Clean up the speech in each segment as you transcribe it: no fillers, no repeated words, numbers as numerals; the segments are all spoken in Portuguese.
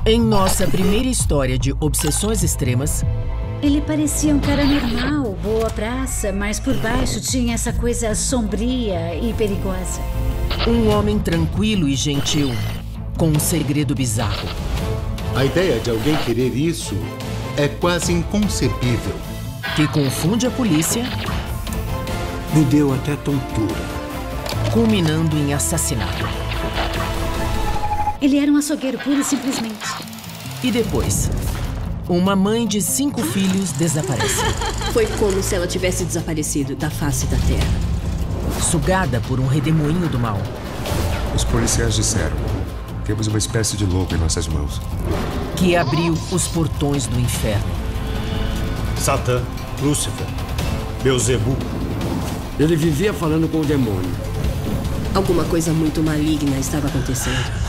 Em nossa primeira história de obsessões extremas... Ele parecia um cara normal, boa praça, mas por baixo tinha essa coisa sombria e perigosa. Um homem tranquilo e gentil, com um segredo bizarro. A ideia de alguém querer isso é quase inconcebível. Que confunde a polícia... Me deu até tontura. Culminando em assassinato. Ele era um açougueiro puro e simplesmente. E depois, uma mãe de 5 filhos desaparece. Foi como se ela tivesse desaparecido da face da terra. Sugada por um redemoinho do mal. Os policiais disseram: temos uma espécie de lobo em nossas mãos. Que abriu os portões do inferno. Satã, Lúcifer, Beelzebub. Ele vivia falando com o demônio. Alguma coisa muito maligna estava acontecendo.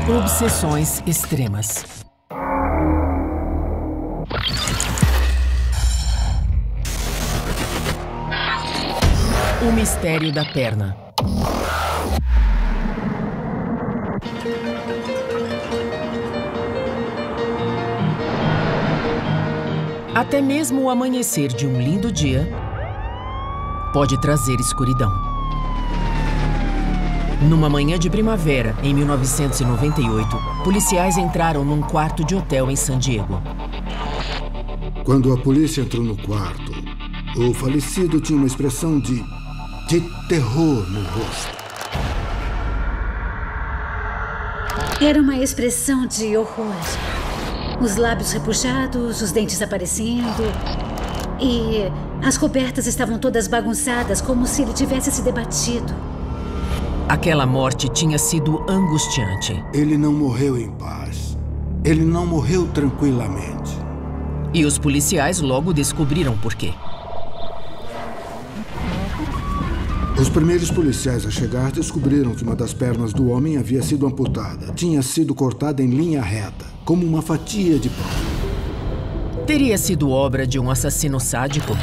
Obsessões extremas. O mistério da perna. Até mesmo o amanhecer de um lindo dia pode trazer escuridão. Numa manhã de primavera, em 1998, policiais entraram num quarto de hotel em San Diego. Quando a polícia entrou no quarto, o falecido tinha uma expressão de terror no rosto. Era uma expressão de horror. Os lábios repuxados, os dentes aparecendo. E as cobertas estavam todas bagunçadas, como se ele tivesse se debatido. Aquela morte tinha sido angustiante. Ele não morreu em paz. Ele não morreu tranquilamente. E os policiais logo descobriram por quê. Os primeiros policiais a chegar descobriram que uma das pernas do homem havia sido amputada. Tinha sido cortada em linha reta, como uma fatia de pão. Teria sido obra de um assassino sádico?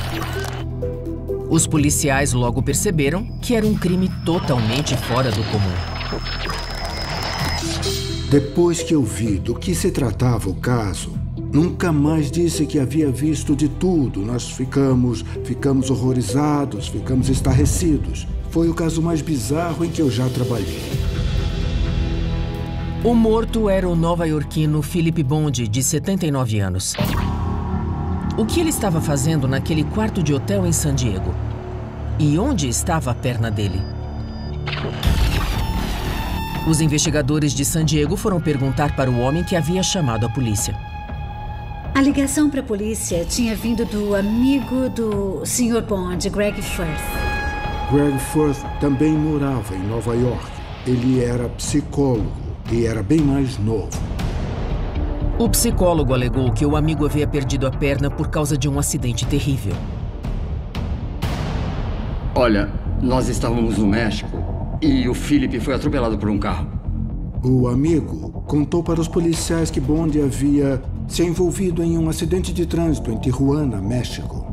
Os policiais logo perceberam que era um crime totalmente fora do comum. Depois que eu vi do que se tratava o caso, nunca mais disse que havia visto de tudo. Nós ficamos horrorizados, ficamos estarrecidos. Foi o caso mais bizarro em que eu já trabalhei. O morto era o nova-iorquino Philip Bond, de 79 anos. O que ele estava fazendo naquele quarto de hotel em San Diego? E onde estava a perna dele? Os investigadores de San Diego foram perguntar para o homem que havia chamado a polícia. A ligação para a polícia tinha vindo do amigo do Sr. Bond, Greg Firth. Greg Firth também morava em Nova York. Ele era psicólogo e era bem mais novo. O psicólogo alegou que o amigo havia perdido a perna por causa de um acidente terrível. Olha, nós estávamos no México e o Philip foi atropelado por um carro. O amigo contou para os policiais que Bond havia se envolvido em um acidente de trânsito em Tijuana, México.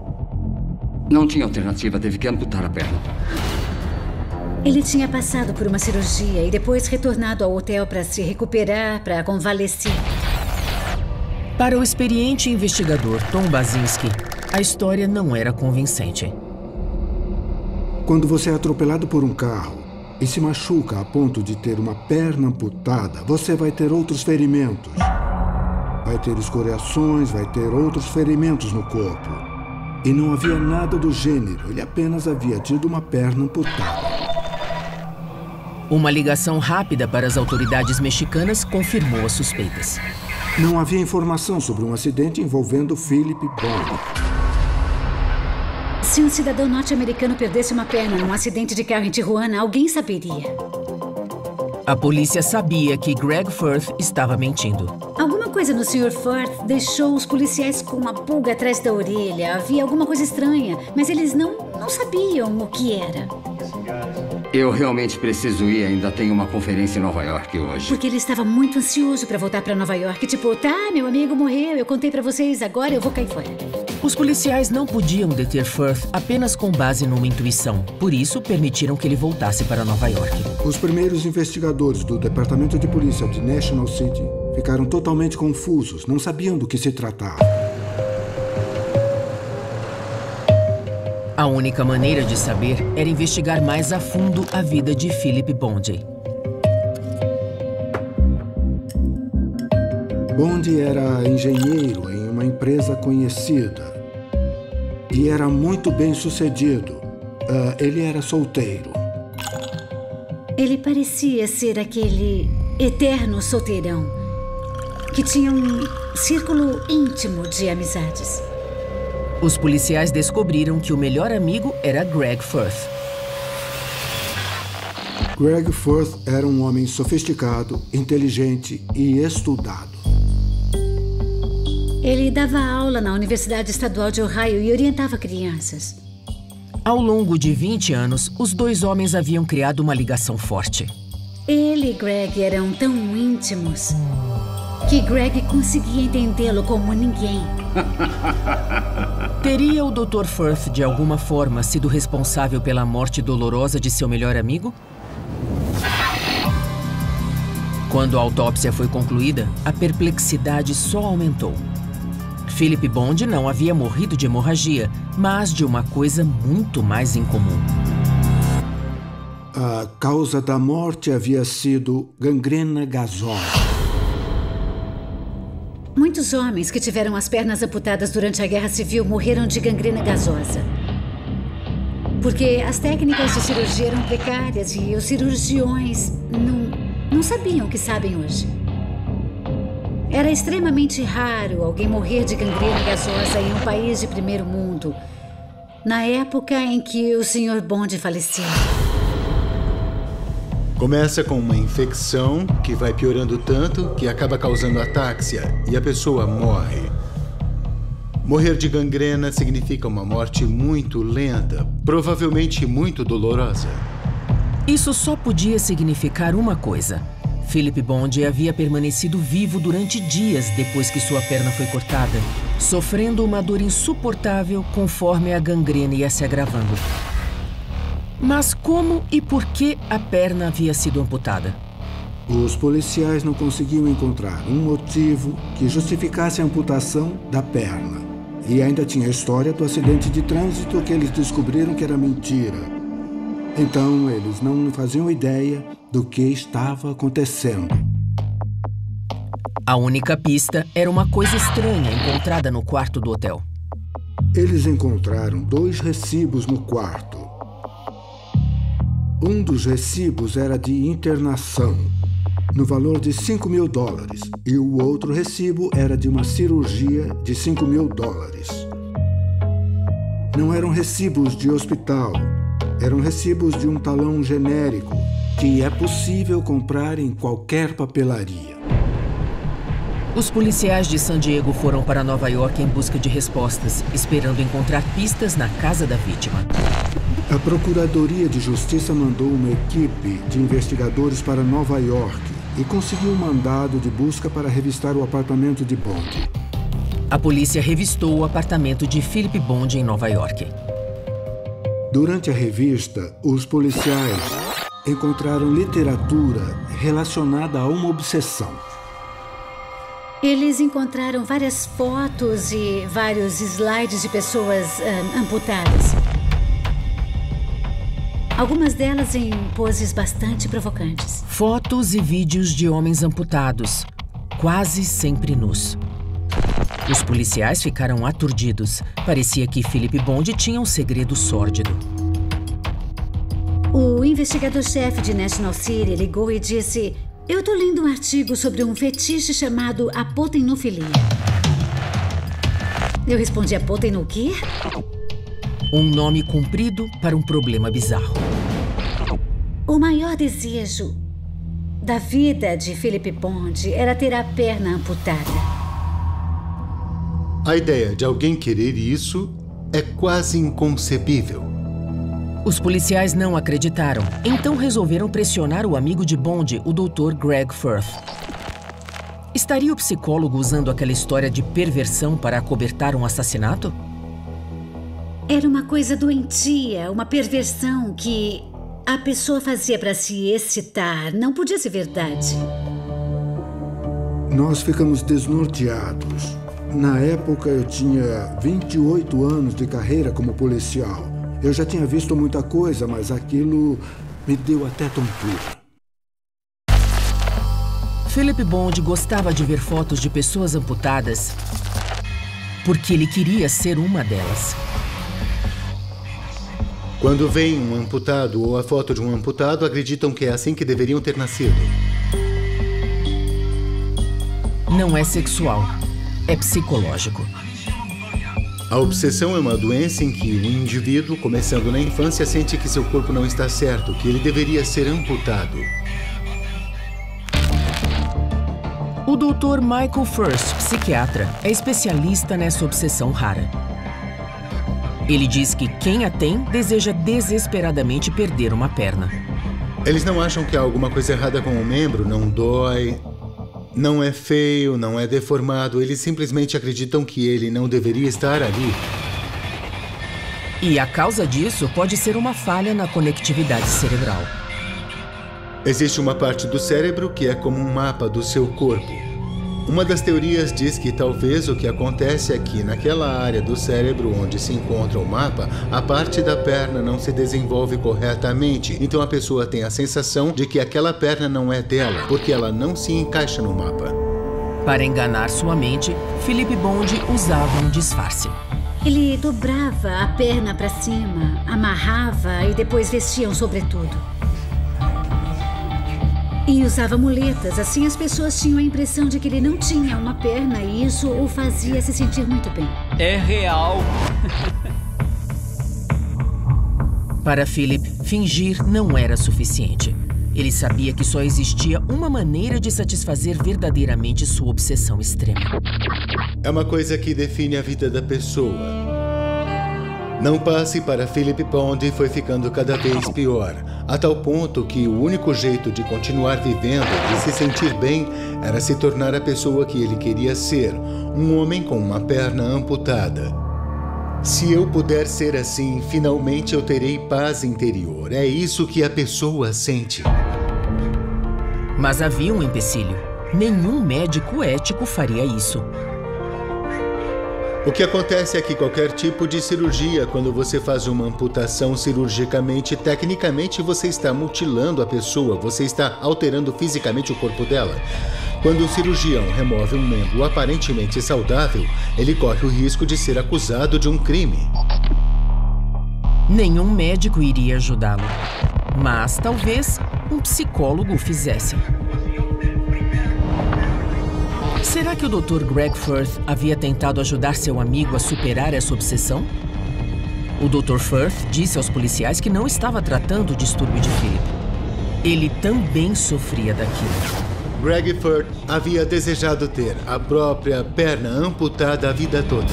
Não tinha alternativa, teve que amputar a perna. Ele tinha passado por uma cirurgia e depois retornado ao hotel para se recuperar, para convalescer. Para o experiente investigador Tom Basinski, a história não era convincente. Quando você é atropelado por um carro e se machuca a ponto de ter uma perna amputada, você vai ter outros ferimentos. Vai ter escoriações, vai ter outros ferimentos no corpo. E não havia nada do gênero, ele apenas havia tido uma perna amputada. Uma ligação rápida para as autoridades mexicanas confirmou as suspeitas. Não havia informação sobre um acidente envolvendo Philip Bond. Se um cidadão norte-americano perdesse uma perna num acidente de carro em Tijuana, alguém saberia. A polícia sabia que Greg Firth estava mentindo. Alguma coisa coisa no Sr. Firth deixou os policiais com uma pulga atrás da orelha. Havia alguma coisa estranha, mas eles não sabiam o que era. Eu realmente preciso ir. Ainda tenho uma conferência em Nova York hoje. Porque ele estava muito ansioso para voltar para Nova York. Tipo, tá, meu amigo morreu, eu contei para vocês, agora eu vou cair fora. Os policiais não podiam deter Firth apenas com base numa intuição. Por isso, permitiram que ele voltasse para Nova York. Os primeiros investigadores do Departamento de Polícia de National City ficaram totalmente confusos. Não sabiam do que se tratava. A única maneira de saber era investigar mais a fundo a vida de Philip Bondy. Bondy era engenheiro em uma empresa conhecida e era muito bem sucedido. Ele era solteiro. Ele parecia ser aquele eterno solteirão que tinha um círculo íntimo de amizades. Os policiais descobriram que o melhor amigo era Greg Firth. Greg Firth era um homem sofisticado, inteligente e estudado. Ele dava aula na Universidade Estadual de Ohio e orientava crianças. Ao longo de 20 anos, os dois homens haviam criado uma ligação forte. Ele e Greg eram tão íntimos que Greg conseguia entendê-lo como ninguém. Teria o Dr. Firth, de alguma forma, sido responsável pela morte dolorosa de seu melhor amigo? Quando a autópsia foi concluída, a perplexidade só aumentou. Philip Bondy não havia morrido de hemorragia, mas de uma coisa muito mais incomum. A causa da morte havia sido gangrena gasosa. Muitos homens que tiveram as pernas amputadas durante a Guerra Civil morreram de gangrena gasosa. Porque as técnicas de cirurgia eram precárias e os cirurgiões não sabiam o que sabem hoje. Era extremamente raro alguém morrer de gangrena gasosa em um país de primeiro mundo, na época em que o Sr. Bondy faleceu. Começa com uma infecção que vai piorando tanto que acaba causando atáxia e a pessoa morre. Morrer de gangrena significa uma morte muito lenta, provavelmente muito dolorosa. Isso só podia significar uma coisa. Philip Bondy havia permanecido vivo durante dias depois que sua perna foi cortada, sofrendo uma dor insuportável conforme a gangrena ia se agravando. Mas como e por que a perna havia sido amputada? Os policiais não conseguiam encontrar um motivo que justificasse a amputação da perna. E ainda tinha a história do acidente de trânsito que eles descobriram que era mentira. Então, eles não faziam ideia do que estava acontecendo. A única pista era uma coisa estranha encontrada no quarto do hotel. Eles encontraram 2 recibos no quarto. Um dos recibos era de internação, no valor de $5.000, e o outro recibo era de uma cirurgia de $5.000. Não eram recibos de hospital, eram recibos de um talão genérico que é possível comprar em qualquer papelaria. Os policiais de San Diego foram para Nova York em busca de respostas, esperando encontrar pistas na casa da vítima. A Procuradoria de Justiça mandou uma equipe de investigadores para Nova York e conseguiu um mandado de busca para revistar o apartamento de Bondy. A polícia revistou o apartamento de Philip Bondy em Nova York. Durante a revista, os policiais encontraram literatura relacionada a uma obsessão. Eles encontraram várias fotos e vários slides de pessoas amputadas. Algumas delas em poses bastante provocantes. Fotos e vídeos de homens amputados, quase sempre nus. Os policiais ficaram aturdidos. Parecia que Philip Bondy tinha um segredo sórdido. O investigador-chefe de National City ligou e disse: "Eu tô lendo um artigo sobre um fetiche chamado apotenofilia." Eu respondi: "Apoteno o quê?" Um nome comprido para um problema bizarro. O maior desejo da vida de Philip Bond era ter a perna amputada. A ideia de alguém querer isso é quase inconcebível. Os policiais não acreditaram, então resolveram pressionar o amigo de Bond, o Dr. Greg Firth. Estaria o psicólogo usando aquela história de perversão para acobertar um assassinato? Era uma coisa doentia, uma perversão que a pessoa fazia para se excitar. Não podia ser verdade. Nós ficamos desnorteados. Na época, eu tinha 28 anos de carreira como policial. Eu já tinha visto muita coisa, mas aquilo me deu até tontura. Philip Bond gostava de ver fotos de pessoas amputadas porque ele queria ser uma delas. Quando veem um amputado ou a foto de um amputado, acreditam que é assim que deveriam ter nascido. Não é sexual, é psicológico. A obsessão é uma doença em que o indivíduo, começando na infância, sente que seu corpo não está certo, que ele deveria ser amputado. O Dr. Michael Firth, psiquiatra, é especialista nessa obsessão rara. Ele diz que quem a tem deseja desesperadamente perder uma perna. Eles não acham que há alguma coisa errada com o membro, não dói, não é feio, não é deformado. Eles simplesmente acreditam que ele não deveria estar ali. E a causa disso pode ser uma falha na conectividade cerebral. Existe uma parte do cérebro que é como um mapa do seu corpo. Uma das teorias diz que talvez o que acontece é que naquela área do cérebro onde se encontra o mapa, a parte da perna não se desenvolve corretamente. Então a pessoa tem a sensação de que aquela perna não é dela, porque ela não se encaixa no mapa. Para enganar sua mente, Philip Bond usava um disfarce. Ele dobrava a perna para cima, amarrava e depois vestia um sobretudo. E usava muletas, assim as pessoas tinham a impressão de que ele não tinha uma perna e isso o fazia se sentir muito bem. É real. Para Philip, fingir não era suficiente. Ele sabia que só existia uma maneira de satisfazer verdadeiramente sua obsessão extrema. É uma coisa que define a vida da pessoa. Não passe para Philip Bond foi ficando cada vez pior, a tal ponto que o único jeito de continuar vivendo, de se sentir bem, era se tornar a pessoa que ele queria ser, um homem com uma perna amputada. Se eu puder ser assim, finalmente eu terei paz interior. É isso que a pessoa sente. Mas havia um empecilho. Nenhum médico ético faria isso. O que acontece é que qualquer tipo de cirurgia, quando você faz uma amputação cirurgicamente, tecnicamente você está mutilando a pessoa, você está alterando fisicamente o corpo dela. Quando o cirurgião remove um membro aparentemente saudável, ele corre o risco de ser acusado de um crime. Nenhum médico iria ajudá-lo, mas talvez um psicólogo o fizesse. Será que o Dr. Greg Firth havia tentado ajudar seu amigo a superar essa obsessão? O Dr. Firth disse aos policiais que não estava tratando o distúrbio de Philip. Ele também sofria daquilo. Greg Firth havia desejado ter a própria perna amputada a vida toda.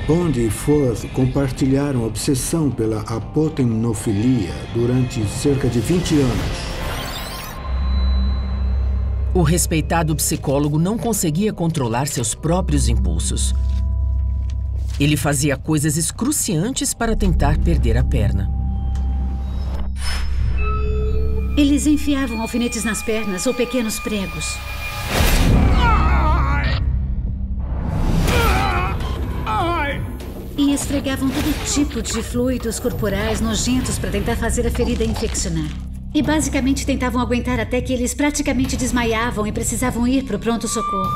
Bond e Firth compartilharam a obsessão pela apotemnofilia durante cerca de 20 anos. O respeitado psicólogo não conseguia controlar seus próprios impulsos. Ele fazia coisas excruciantes para tentar perder a perna. Eles enfiavam alfinetes nas pernas ou pequenos pregos. E esfregavam todo tipo de fluidos corporais nojentos para tentar fazer a ferida infeccionar. E basicamente tentavam aguentar até que eles praticamente desmaiavam e precisavam ir para o pronto-socorro.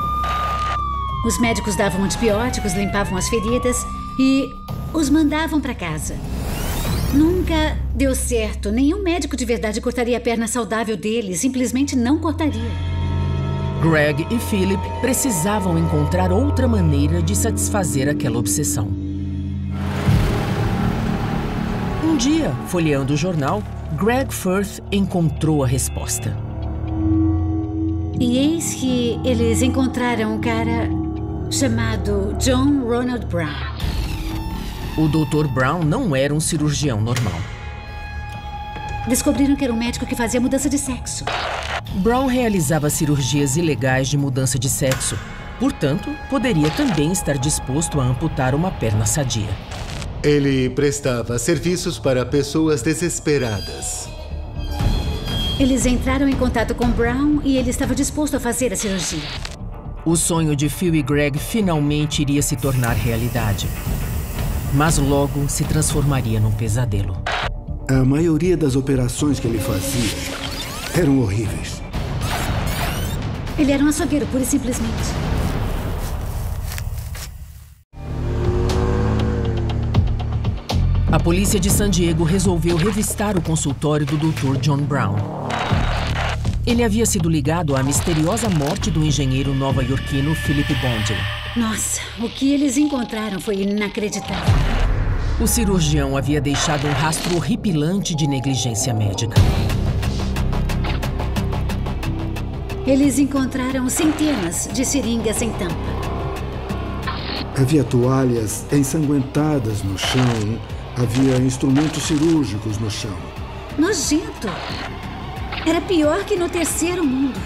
Os médicos davam antibióticos, limpavam as feridas e os mandavam para casa. Nunca deu certo. Nenhum médico de verdade cortaria a perna saudável dele. Simplesmente não cortaria. Greg e Philip precisavam encontrar outra maneira de satisfazer aquela obsessão. Um dia, folheando o jornal, Greg Firth encontrou a resposta. E eis que eles encontraram um cara chamado John Ronald Brown. O Dr. Brown não era um cirurgião normal. Descobriram que era um médico que fazia mudança de sexo. Brown realizava cirurgias ilegais de mudança de sexo. Portanto, poderia também estar disposto a amputar uma perna sadia. Ele prestava serviços para pessoas desesperadas. Eles entraram em contato com Brown e ele estava disposto a fazer a cirurgia. O sonho de Phil e Greg finalmente iria se tornar realidade. Mas logo se transformaria num pesadelo. A maioria das operações que ele fazia eram horríveis. Ele era um açougueiro, pura e simplesmente. A polícia de San Diego resolveu revistar o consultório do Dr. John Brown. Ele havia sido ligado à misteriosa morte do engenheiro nova-iorquino Philip Bondi. Nossa, o que eles encontraram foi inacreditável. O cirurgião havia deixado um rastro horripilante de negligência médica. Eles encontraram centenas de seringas sem tampa. Havia toalhas ensanguentadas no chão. Havia instrumentos cirúrgicos no chão. Nojento. Era pior que no terceiro mundo.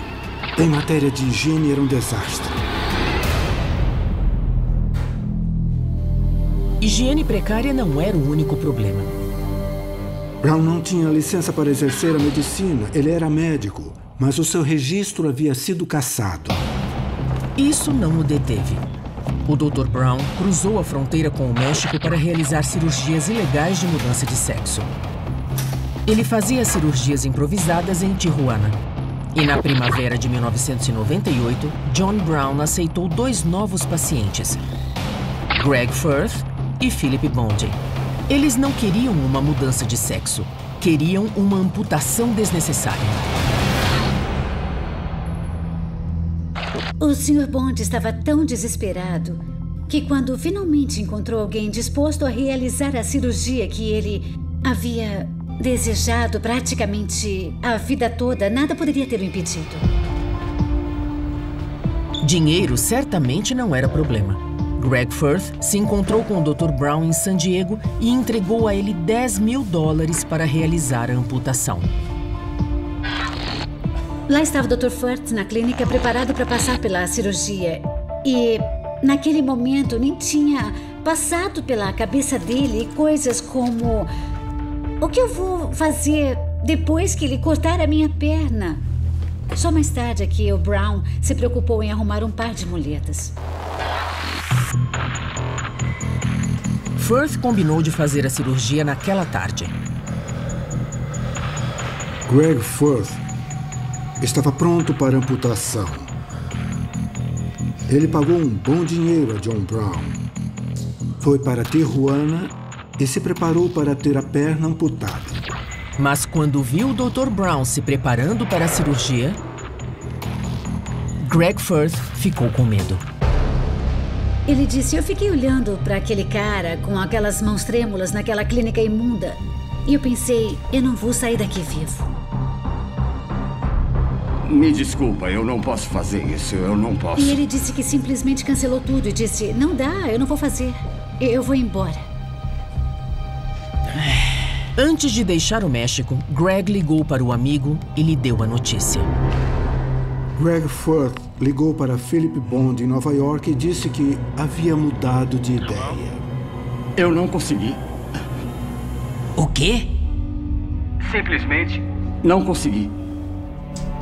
Em matéria de higiene, era um desastre. Higiene precária não era o único problema. Brown não tinha licença para exercer a medicina. Ele era médico, mas o seu registro havia sido cassado. Isso não o deteve. O Dr. Brown cruzou a fronteira com o México para realizar cirurgias ilegais de mudança de sexo. Ele fazia cirurgias improvisadas em Tijuana. E na primavera de 1998, John Brown aceitou 2 novos pacientes, Greg Firth e Philip Bondi. Eles não queriam uma mudança de sexo, queriam uma amputação desnecessária. O Sr. Bondi estava tão desesperado que quando finalmente encontrou alguém disposto a realizar a cirurgia que ele havia desejado praticamente a vida toda, nada poderia ter o impedido. Dinheiro certamente não era problema. Greg Firth se encontrou com o Dr. Brown em San Diego e entregou a ele $10.000 para realizar a amputação. Lá estava o Dr. Firth na clínica preparado para passar pela cirurgia. E naquele momento nem tinha passado pela cabeça dele coisas como: o que eu vou fazer depois que ele cortar a minha perna? Só mais tarde é que o Brown se preocupou em arrumar um par de muletas. Firth combinou de fazer a cirurgia naquela tarde. Greg Firth estava pronto para amputação. Ele pagou um bom dinheiro a John Brown. Foi para Tijuana e se preparou para ter a perna amputada. Mas quando viu o Dr. Brown se preparando para a cirurgia, Greg Firth ficou com medo. Ele disse: eu fiquei olhando para aquele cara com aquelas mãos trêmulas naquela clínica imunda. E eu pensei, eu não vou sair daqui vivo. Me desculpa, eu não posso fazer isso, eu não posso. E ele disse que simplesmente cancelou tudo e disse: não dá, eu não vou fazer. Eu vou embora. Antes de deixar o México, Greg ligou para o amigo e lhe deu a notícia. Greg Firth ligou para Philip Bondi em Nova York e disse que havia mudado de ideia. Eu não consegui. O quê? Simplesmente não consegui.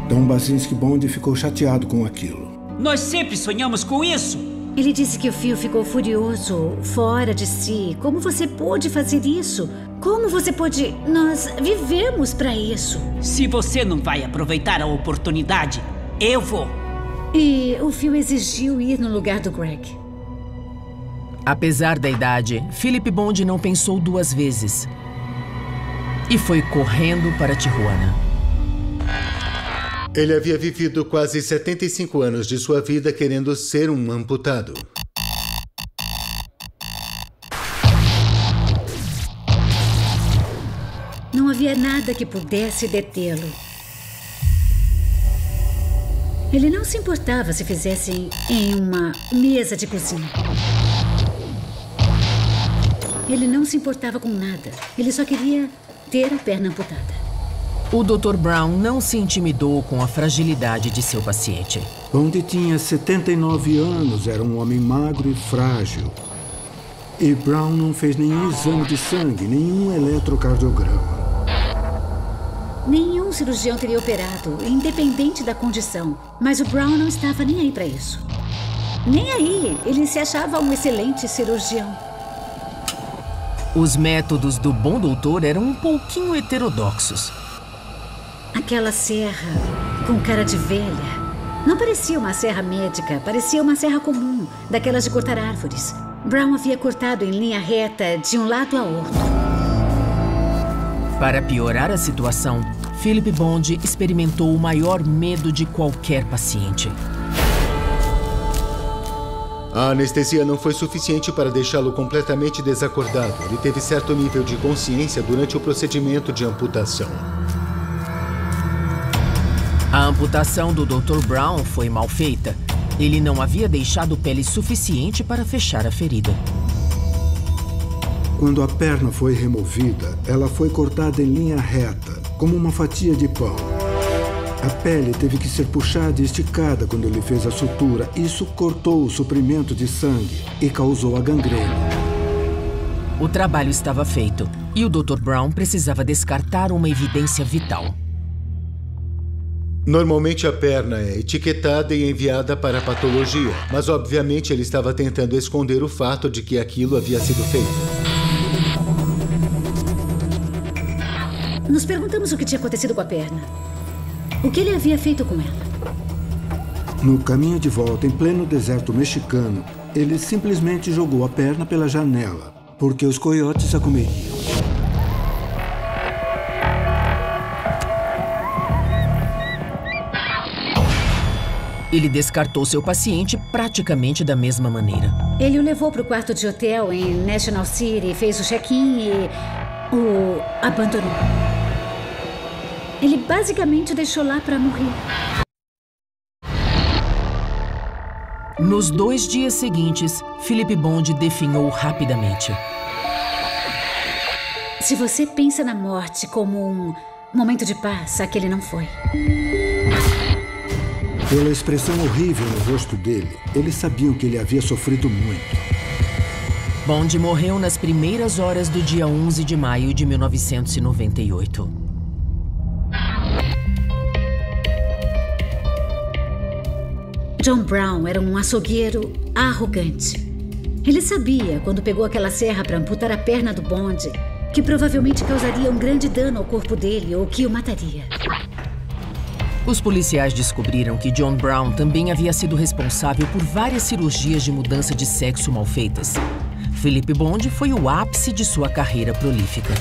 Don Basinski Bondi ficou chateado com aquilo. Nós sempre sonhamos com isso. Ele disse que o Phil ficou furioso, fora de si. Como você pôde fazer isso? Como você pôde... Nós vivemos para isso. Se você não vai aproveitar a oportunidade, eu vou. E o Phil exigiu ir no lugar do Greg. Apesar da idade, Philip Bondi não pensou 2 vezes. E foi correndo para Tijuana. Ele havia vivido quase 75 anos de sua vida querendo ser um amputado. Não havia nada que pudesse detê-lo. Ele não se importava se fizessem em uma mesa de cozinha. Ele não se importava com nada. Ele só queria ter a perna amputada. O Dr. Brown não se intimidou com a fragilidade de seu paciente. Bond tinha 79 anos, era um homem magro e frágil. E Brown não fez nenhum exame de sangue, nenhum eletrocardiograma. Nenhum cirurgião teria operado, independente da condição. Mas o Brown não estava nem aí para isso. Nem aí. Ele se achava um excelente cirurgião. Os métodos do bom doutor eram um pouquinho heterodoxos. Aquela serra com cara de velha não parecia uma serra médica, parecia uma serra comum, daquelas de cortar árvores. Brown havia cortado em linha reta de um lado a outro. Para piorar a situação, Philip Bond experimentou o maior medo de qualquer paciente. A anestesia não foi suficiente para deixá-lo completamente desacordado. Ele teve certo nível de consciência durante o procedimento de amputação. A amputação do Dr. Brown foi mal feita. Ele não havia deixado pele suficiente para fechar a ferida. Quando a perna foi removida, ela foi cortada em linha reta, como uma fatia de pão. A pele teve que ser puxada e esticada quando ele fez a sutura. Isso cortou o suprimento de sangue e causou a gangrena. O trabalho estava feito e o Dr. Brown precisava descartar uma evidência vital. Normalmente a perna é etiquetada e enviada para a patologia, mas obviamente ele estava tentando esconder o fato de que aquilo havia sido feito. Nos perguntamos o que tinha acontecido com a perna. O que ele havia feito com ela? No caminho de volta, em pleno deserto mexicano, ele simplesmente jogou a perna pela janela, porque os coiotes a comeriam. Ele descartou seu paciente praticamente da mesma maneira. Ele o levou para o quarto de hotel em National City, fez o check-in e o abandonou. Ele basicamente o deixou lá para morrer. Nos 2 dias seguintes, Philip Bond definhou rapidamente. Se você pensa na morte como um momento de paz, aquele não foi. Pela expressão horrível no rosto dele, eles sabiam que ele havia sofrido muito. Bond morreu nas primeiras horas do dia 11 de maio de 1998. John Brown era um açougueiro arrogante. Ele sabia, quando pegou aquela serra para amputar a perna do Bond, que provavelmente causaria um grande dano ao corpo dele ou que o mataria. Os policiais descobriram que John Brown também havia sido responsável por várias cirurgias de mudança de sexo mal feitas. Philip Bond foi o ápice de sua carreira prolífica.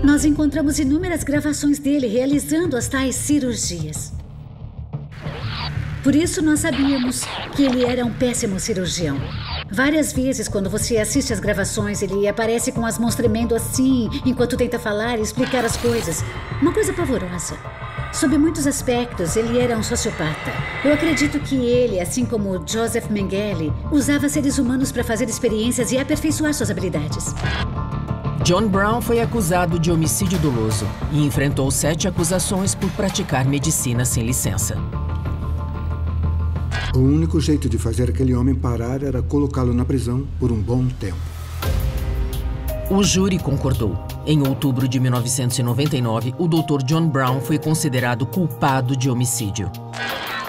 Nós encontramos inúmeras gravações dele realizando as tais cirurgias. Por isso nós sabíamos que ele era um péssimo cirurgião. Várias vezes, quando você assiste as gravações, ele aparece com as mãos tremendo assim, enquanto tenta falar e explicar as coisas. Uma coisa pavorosa. Sob muitos aspectos, ele era um sociopata. Eu acredito que ele, assim como Joseph Mengele, usava seres humanos para fazer experiências e aperfeiçoar suas habilidades. John Brown foi acusado de homicídio doloso e enfrentou 7 acusações por praticar medicina sem licença. O único jeito de fazer aquele homem parar era colocá-lo na prisão por um bom tempo. O júri concordou. Em outubro de 1999, o Dr. John Brown foi considerado culpado de homicídio.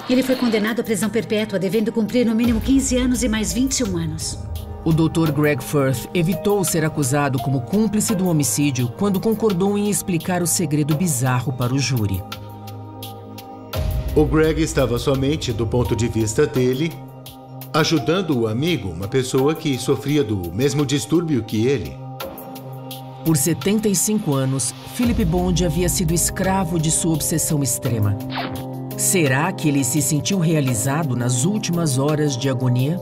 Ele foi condenado à prisão perpétua, devendo cumprir no mínimo 15 anos e mais 21 anos. O Dr. Greg Firth evitou ser acusado como cúmplice do homicídio quando concordou em explicar o segredo bizarro para o júri. O Greg estava somente, do ponto de vista dele, ajudando o amigo, uma pessoa que sofria do mesmo distúrbio que ele. Por 75 anos, Philip Bond havia sido escravo de sua obsessão extrema. Será que ele se sentiu realizado nas últimas horas de agonia?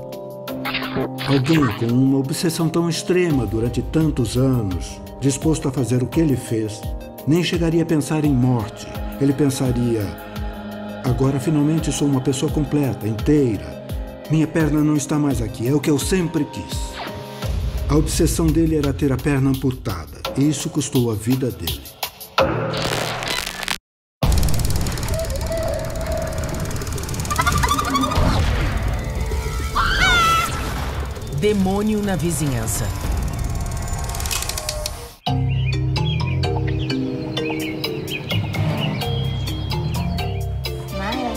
Alguém com uma obsessão tão extrema durante tantos anos, disposto a fazer o que ele fez, nem chegaria a pensar em morte. Ele pensaria: Agora, finalmente, sou uma pessoa completa, inteira. Minha perna não está mais aqui. É o que eu sempre quis. A obsessão dele era ter a perna amputada. E isso custou a vida dele. Demônio na vizinhança.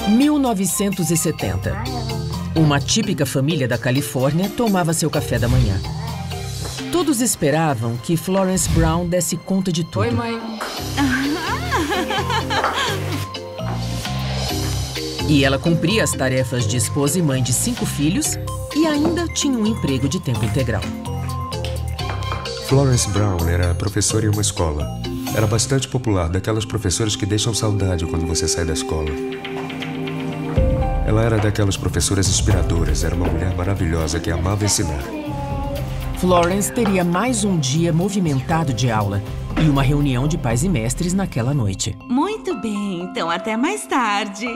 Em 1970, uma típica família da Califórnia tomava seu café da manhã. Todos esperavam que Florence Brown desse conta de tudo. Oi, mãe. E ela cumpria as tarefas de esposa e mãe de 5 filhos e ainda tinha um emprego de tempo integral. Florence Brown era professora em uma escola. Era bastante popular, daquelas professoras que deixam saudade quando você sai da escola. Ela era daquelas professoras inspiradoras, era uma mulher maravilhosa que amava ensinar. Florence teria mais um dia movimentado de aula e uma reunião de pais e mestres naquela noite. Muito bem, então até mais tarde.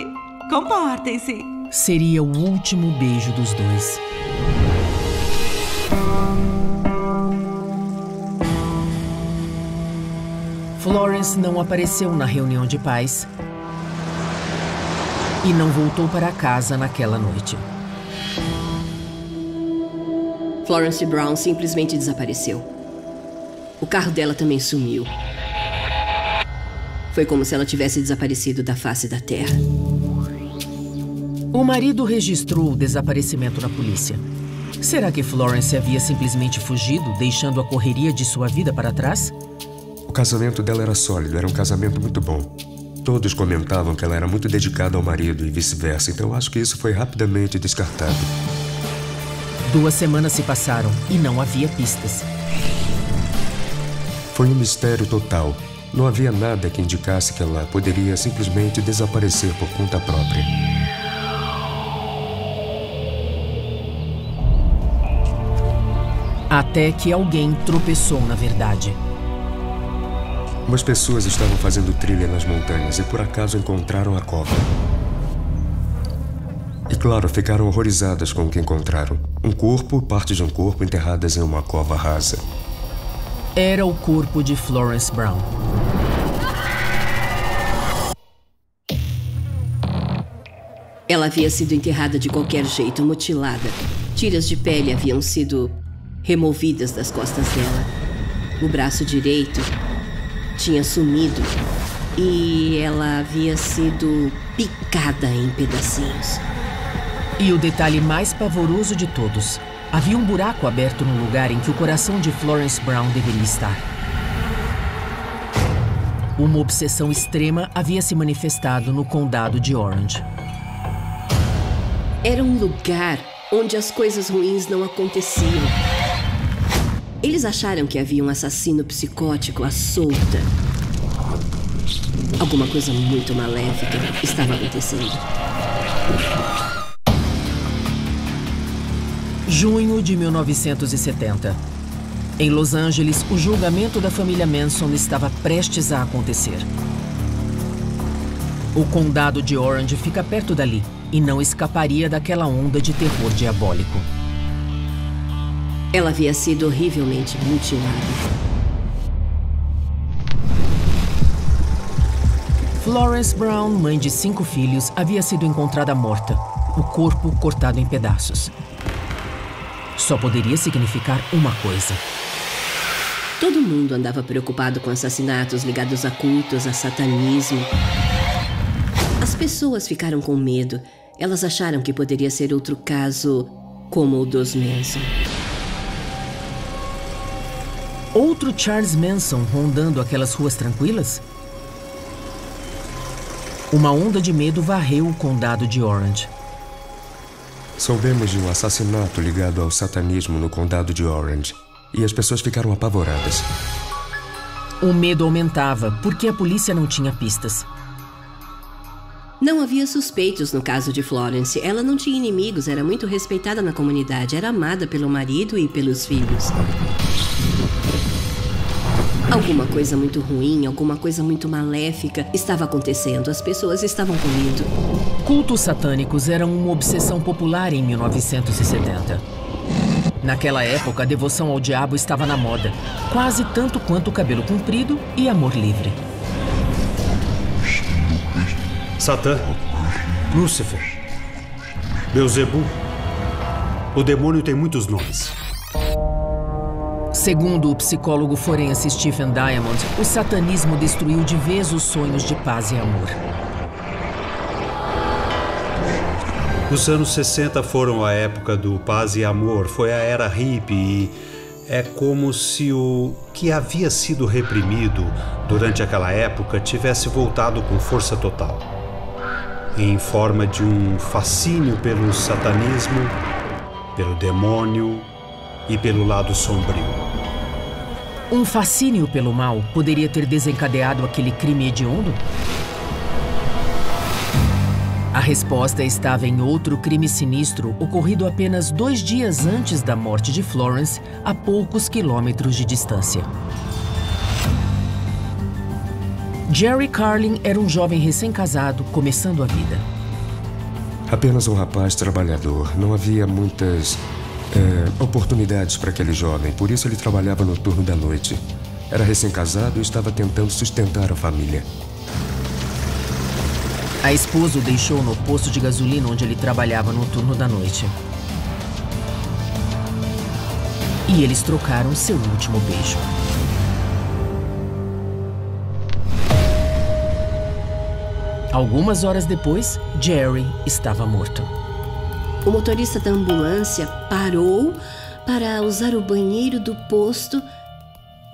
Comportem-se. Seria o último beijo dos dois. Florence não apareceu na reunião de pais e não voltou para casa naquela noite. Florence Brown simplesmente desapareceu. O carro dela também sumiu. Foi como se ela tivesse desaparecido da face da terra. O marido registrou o desaparecimento na polícia. Será que Florence havia simplesmente fugido, deixando a correria de sua vida para trás? O casamento dela era sólido, era um casamento muito bom. Todos comentavam que ela era muito dedicada ao marido e vice-versa, então acho que isso foi rapidamente descartado. 2 semanas se passaram e não havia pistas. Foi um mistério total. Não havia nada que indicasse que ela poderia simplesmente desaparecer por conta própria. Até que alguém tropeçou na verdade. Umas pessoas estavam fazendo trilha nas montanhas e por acaso encontraram a cova. E claro, ficaram horrorizadas com o que encontraram. Um corpo, partes de um corpo enterradas em uma cova rasa. Era o corpo de Florence Brown. Ela havia sido enterrada de qualquer jeito, mutilada. Tiras de pele haviam sido removidas das costas dela. O braço direito tinha sumido e ela havia sido picada em pedacinhos. E o detalhe mais pavoroso de todos: havia um buraco aberto no lugar em que o coração de Florence Brown deveria estar. Uma obsessão extrema havia se manifestado no condado de Orange. Era um lugar onde as coisas ruins não aconteciam. Eles acharam que havia um assassino psicótico à solta. Alguma coisa muito maléfica estava acontecendo. Junho de 1970. Em Los Angeles, o julgamento da família Manson estava prestes a acontecer. O condado de Orange fica perto dali e não escaparia daquela onda de terror diabólico. Ela havia sido horrivelmente mutilada. Florence Brown, mãe de 5 filhos, havia sido encontrada morta, o corpo cortado em pedaços. Só poderia significar uma coisa. Todo mundo andava preocupado com assassinatos ligados a cultos, a satanismo. As pessoas ficaram com medo. Elas acharam que poderia ser outro caso como o dos Manson. Outro Charles Manson rondando aquelas ruas tranquilas? Uma onda de medo varreu o condado de Orange. Soubemos de um assassinato ligado ao satanismo no condado de Orange. E as pessoas ficaram apavoradas. O medo aumentava porque a polícia não tinha pistas. Não havia suspeitos no caso de Florence. Ela não tinha inimigos, era muito respeitada na comunidade, era amada pelo marido e pelos filhos. Alguma coisa muito ruim, alguma coisa muito maléfica estava acontecendo. As pessoas estavam com medo. Cultos satânicos eram uma obsessão popular em 1970. Naquela época, a devoção ao diabo estava na moda, quase tanto quanto o cabelo comprido e amor livre. Satã, Lúcifer, Beelzebub. O demônio tem muitos nomes. Segundo o psicólogo forense Stephen Diamond, o satanismo destruiu de vez os sonhos de paz e amor. Os anos 60 foram a época do paz e amor, foi a era hippie e é como se o que havia sido reprimido durante aquela época tivesse voltado com força total, em forma de um fascínio pelo satanismo, pelo demônio e pelo lado sombrio. Um fascínio pelo mal poderia ter desencadeado aquele crime hediondo? A resposta estava em outro crime sinistro ocorrido apenas 2 dias antes da morte de Florence, a poucos quilômetros de distância. Jerry Carlin era um jovem recém-casado, começando a vida. Apenas um rapaz trabalhador. Não havia muitas oportunidades para aquele jovem, por isso ele trabalhava no turno da noite. Era recém-casado e estava tentando sustentar a família. A esposa o deixou no posto de gasolina onde ele trabalhava no turno da noite. E eles trocaram seu último beijo. Algumas horas depois, Jerry estava morto. O motorista da ambulância parou para usar o banheiro do posto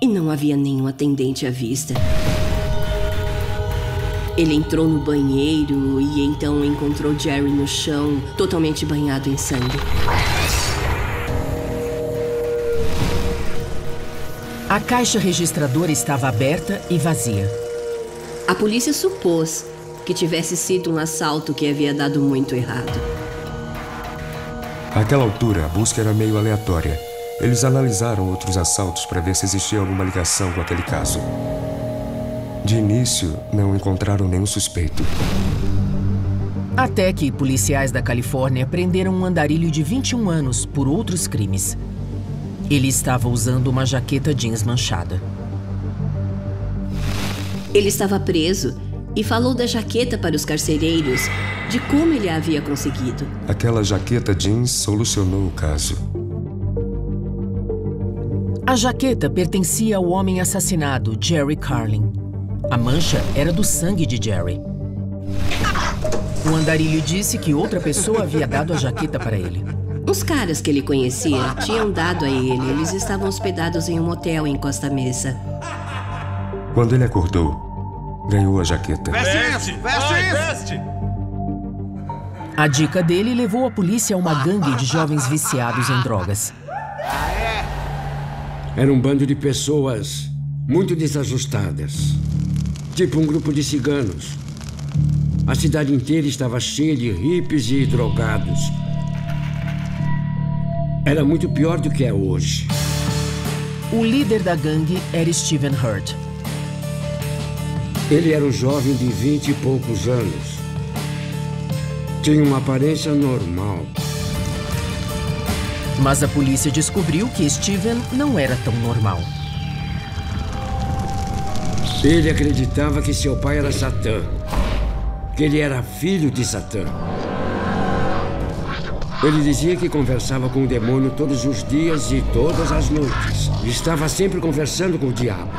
e não havia nenhum atendente à vista. Ele entrou no banheiro e então encontrou Jerry no chão, totalmente banhado em sangue. A caixa registradora estava aberta e vazia. A polícia supôs que tivesse sido um assalto que havia dado muito errado. Àquela altura, a busca era meio aleatória. Eles analisaram outros assaltos para ver se existia alguma ligação com aquele caso. De início, não encontraram nenhum suspeito. Até que policiais da Califórnia prenderam um andarilho de 21 anos por outros crimes. Ele estava usando uma jaqueta jeans manchada. Ele estava preso e falou da jaqueta para os carcereiros, de como ele a havia conseguido. Aquela jaqueta jeans solucionou o caso. A jaqueta pertencia ao homem assassinado, Jerry Carlin. A mancha era do sangue de Jerry. O andarilho disse que outra pessoa havia dado a jaqueta para ele. Os caras que ele conhecia tinham dado a ele. Eles estavam hospedados em um motel em Costa Mesa. Quando ele acordou, ganhou a jaqueta. Veste! A dica dele levou a polícia a uma gangue de jovens viciados em drogas. Era um bando de pessoas muito desajustadas. Tipo um grupo de ciganos. A cidade inteira estava cheia de hippies e drogados. Era muito pior do que é hoje. O líder da gangue era Stephen Hurt. Ele era um jovem de 20 e poucos anos. Tinha uma aparência normal. Mas a polícia descobriu que Stephen não era tão normal. Ele acreditava que seu pai era Satã, que ele era filho de Satã. Ele dizia que conversava com o demônio todos os dias e todas as noites. Estava sempre conversando com o diabo.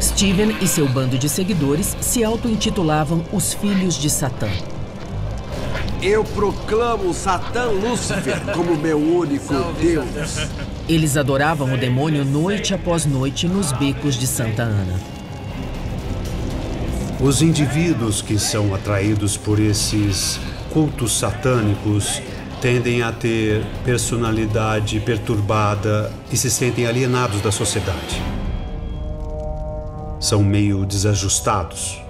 Stephen e seu bando de seguidores se auto-intitulavam os Filhos de Satã. Eu proclamo Satã Lúcifer como meu único Deus. Eles adoravam o demônio noite após noite nos becos de Santa Ana. Os indivíduos que são atraídos por esses cultos satânicos tendem a ter personalidade perturbada e se sentem alienados da sociedade. São meio desajustados.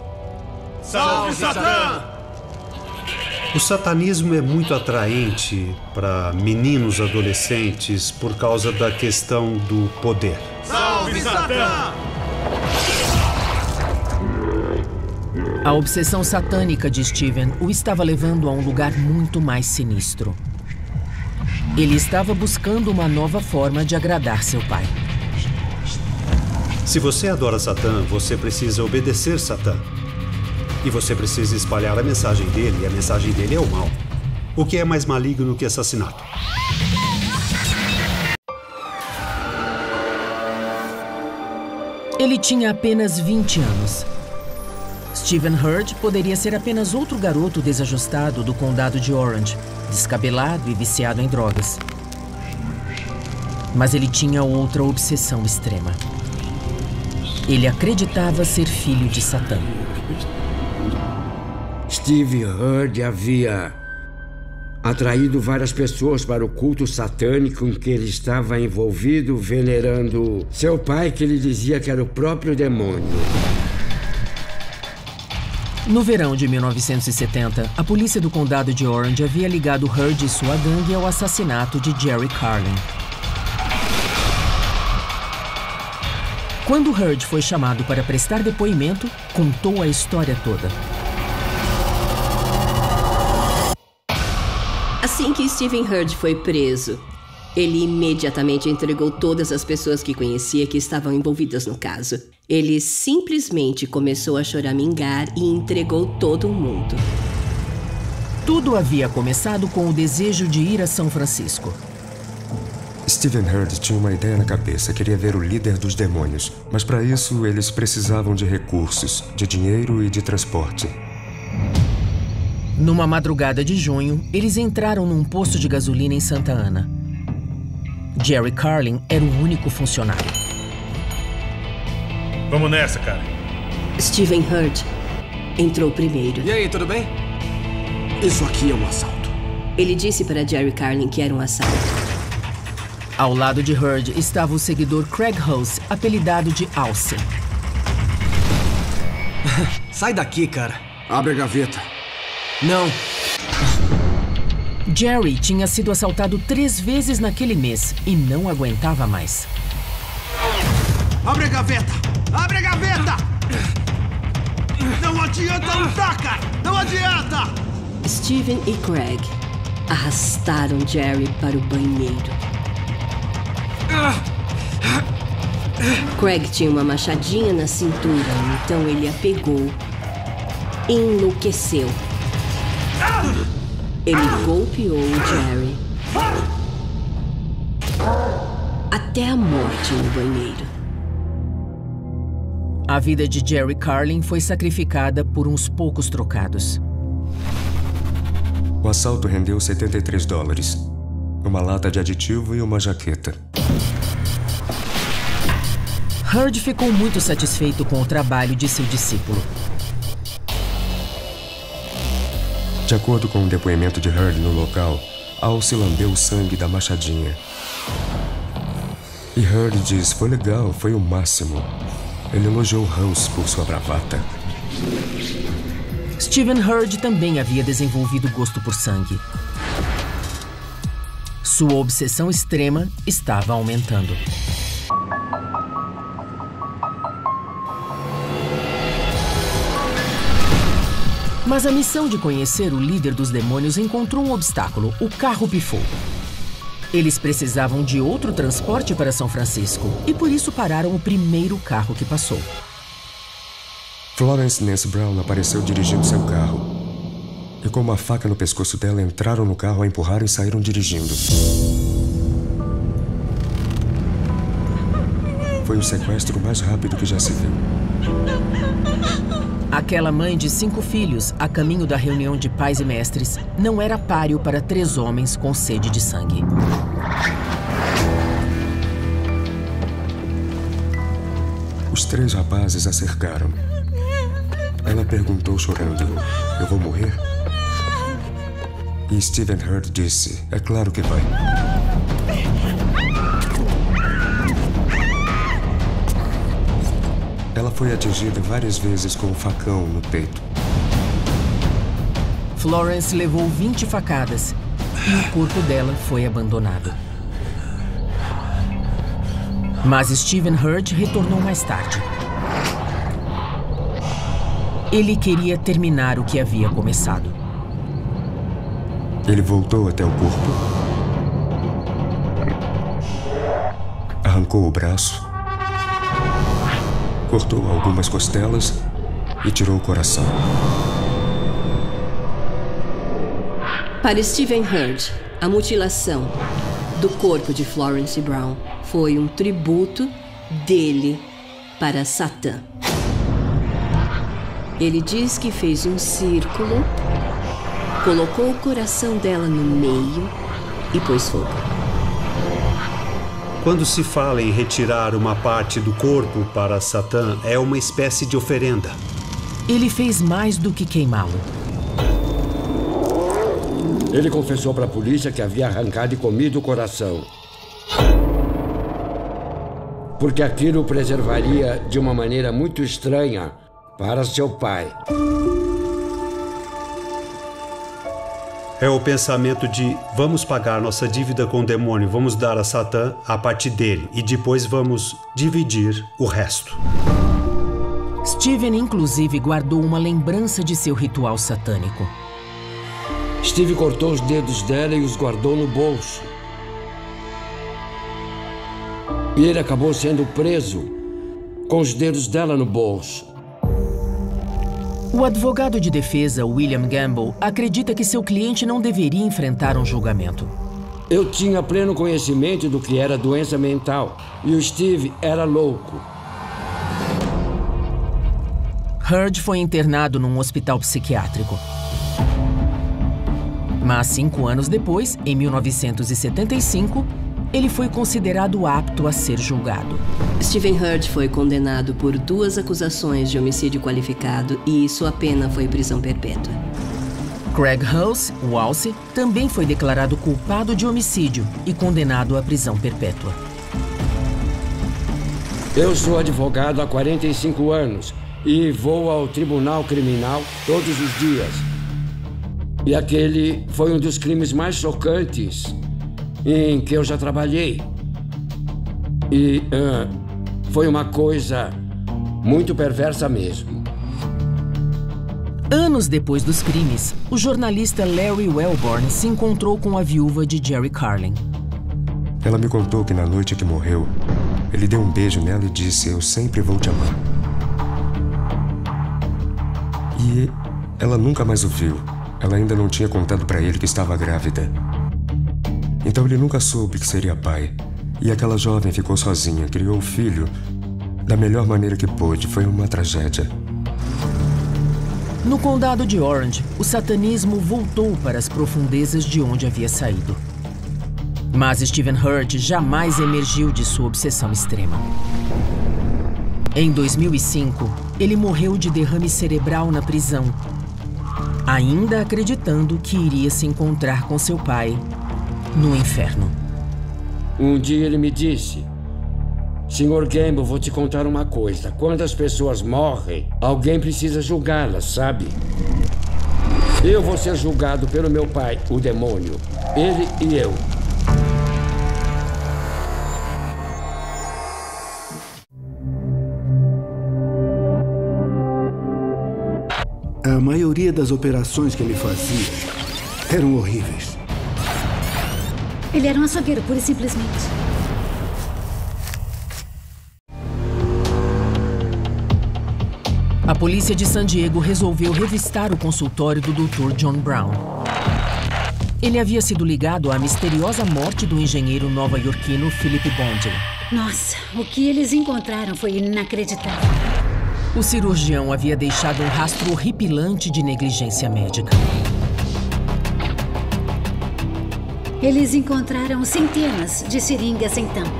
Salve, Satã! O satanismo é muito atraente para meninos adolescentes por causa da questão do poder. Salve, Satã! A obsessão satânica de Steven o estava levando a um lugar muito mais sinistro. Ele estava buscando uma nova forma de agradar seu pai. Se você adora Satã, você precisa obedecer Satã. E você precisa espalhar a mensagem dele, e a mensagem dele é o mal. O que é mais maligno que assassinato? Ele tinha apenas 20 anos. Steven Hurd poderia ser apenas outro garoto desajustado do condado de Orange, descabelado e viciado em drogas. Mas ele tinha outra obsessão extrema. Ele acreditava ser filho de Satã. Steve Hurd havia atraído várias pessoas para o culto satânico em que ele estava envolvido, venerando seu pai, que ele dizia que era o próprio demônio. No verão de 1970, a polícia do condado de Orange havia ligado Hurd e sua gangue ao assassinato de Jerry Carlin. Quando Hurd foi chamado para prestar depoimento, contou a história toda. Assim que Steven Hurd foi preso, ele imediatamente entregou todas as pessoas que conhecia que estavam envolvidas no caso. Ele simplesmente começou a choramingar e entregou todo mundo. Tudo havia começado com o desejo de ir a São Francisco. Steven Hurd tinha uma ideia na cabeça, queria ver o líder dos demônios. Mas para isso, eles precisavam de recursos, de dinheiro e de transporte. Numa madrugada de junho, eles entraram num posto de gasolina em Santa Ana. Jerry Carlin era o único funcionário. Vamos nessa, cara. Steven Hurd entrou primeiro. E aí, tudo bem? Isso aqui é um assalto. Ele disse para Jerry Carlin que era um assalto. Ao lado de Hurd estava o seguidor Craig House, apelidado de Alce. Sai daqui, cara. Abre a gaveta. Não. Jerry tinha sido assaltado 3 vezes naquele mês e não aguentava mais. Abre a gaveta! Abre a gaveta! Não adianta lutar, cara! Não adianta! Steven e Craig arrastaram Jerry para o banheiro. Craig tinha uma machadinha na cintura, então ele a pegou e enlouqueceu. Ele golpeou Jerry até a morte no banheiro. A vida de Jerry Carlin foi sacrificada por uns poucos trocados. O assalto rendeu $73, uma lata de aditivo e uma jaqueta. Hurd ficou muito satisfeito com o trabalho de seu discípulo. De acordo com o depoimento de Hurd no local, Alce lambeu o sangue da machadinha. E Hurd diz: foi legal, foi o máximo. Ele elogiou House por sua bravata. Steven Hurd também havia desenvolvido gosto por sangue. Sua obsessão extrema estava aumentando. Mas a missão de conhecer o líder dos demônios encontrou um obstáculo. O carro pifou. Eles precisavam de outro transporte para São Francisco e por isso pararam o primeiro carro que passou. Florence Nance Brown apareceu dirigindo seu carro. E com uma faca no pescoço dela, entraram no carro, a empurraram e saíram dirigindo. Foi o sequestro mais rápido que já se viu. Aquela mãe de 5 filhos, a caminho da reunião de pais e mestres, não era páreo para 3 homens com sede de sangue. Os 3 rapazes a cercaram. Ela perguntou chorando: eu vou morrer? E Steven Hurd disse: é claro que vai. Ela foi atingida várias vezes com um facão no peito. Florence levou 20 facadas e o corpo dela foi abandonado. Mas Stephen Hurd retornou mais tarde. Ele queria terminar o que havia começado. Ele voltou até o corpo, arrancou o braço, cortou algumas costelas e tirou o coração. Para Stephen Hurd, a mutilação do corpo de Florence Brown foi um tributo dele para Satã. Ele diz que fez um círculo, colocou o coração dela no meio e pôs fogo. Quando se fala em retirar uma parte do corpo para Satã, é uma espécie de oferenda. Ele fez mais do que queimá-lo. Ele confessou para a polícia que havia arrancado e comido o coração. Porque aquilo o preservaria de uma maneira muito estranha para seu pai. É o pensamento de vamos pagar nossa dívida com o demônio, vamos dar a Satã a parte dele e depois vamos dividir o resto. Stephen, inclusive, guardou uma lembrança de seu ritual satânico. Steve cortou os dedos dela e os guardou no bolso. E ele acabou sendo preso com os dedos dela no bolso. O advogado de defesa, William Gamble, acredita que seu cliente não deveria enfrentar um julgamento. Eu tinha pleno conhecimento do que era doença mental e o Steve era louco. Hurd foi internado num hospital psiquiátrico. Mas 5 anos depois, em 1975, ele foi considerado apto a ser julgado. Stephen Hurd foi condenado por 2 acusações de homicídio qualificado e sua pena foi prisão perpétua. Craig Walsh também foi declarado culpado de homicídio e condenado à prisão perpétua. Eu sou advogado há 45 anos e vou ao tribunal criminal todos os dias. E aquele foi um dos crimes mais chocantes em que eu já trabalhei. E foi uma coisa muito perversa mesmo. Anos depois dos crimes, o jornalista Larry Wellborn se encontrou com a viúva de Jerry Carlin. Ela me contou que na noite que morreu, ele deu um beijo nela e disse: "Eu sempre vou te amar." E ela nunca mais o viu. Ela ainda não tinha contado para ele que estava grávida. Então ele nunca soube que seria pai. E aquela jovem ficou sozinha, criou o filho da melhor maneira que pôde. Foi uma tragédia. No condado de Orange, o satanismo voltou para as profundezas de onde havia saído. Mas Stephen Hurd jamais emergiu de sua obsessão extrema. Em 2005, ele morreu de derrame cerebral na prisão, ainda acreditando que iria se encontrar com seu pai no inferno. Um dia ele me disse: "Sr. Gamble, vou te contar uma coisa. Quando as pessoas morrem, alguém precisa julgá-las, sabe? Eu vou ser julgado pelo meu pai, o demônio. Ele e eu." A maioria das operações que ele fazia eram horríveis. Ele era um açougueiro, pura e simplesmente. A polícia de San Diego resolveu revistar o consultório do Dr. John Brown. Ele havia sido ligado à misteriosa morte do engenheiro nova-iorquino Philip Bondi. Nossa, o que eles encontraram foi inacreditável. O cirurgião havia deixado um rastro horripilante de negligência médica. Eles encontraram centenas de seringas sem tampa.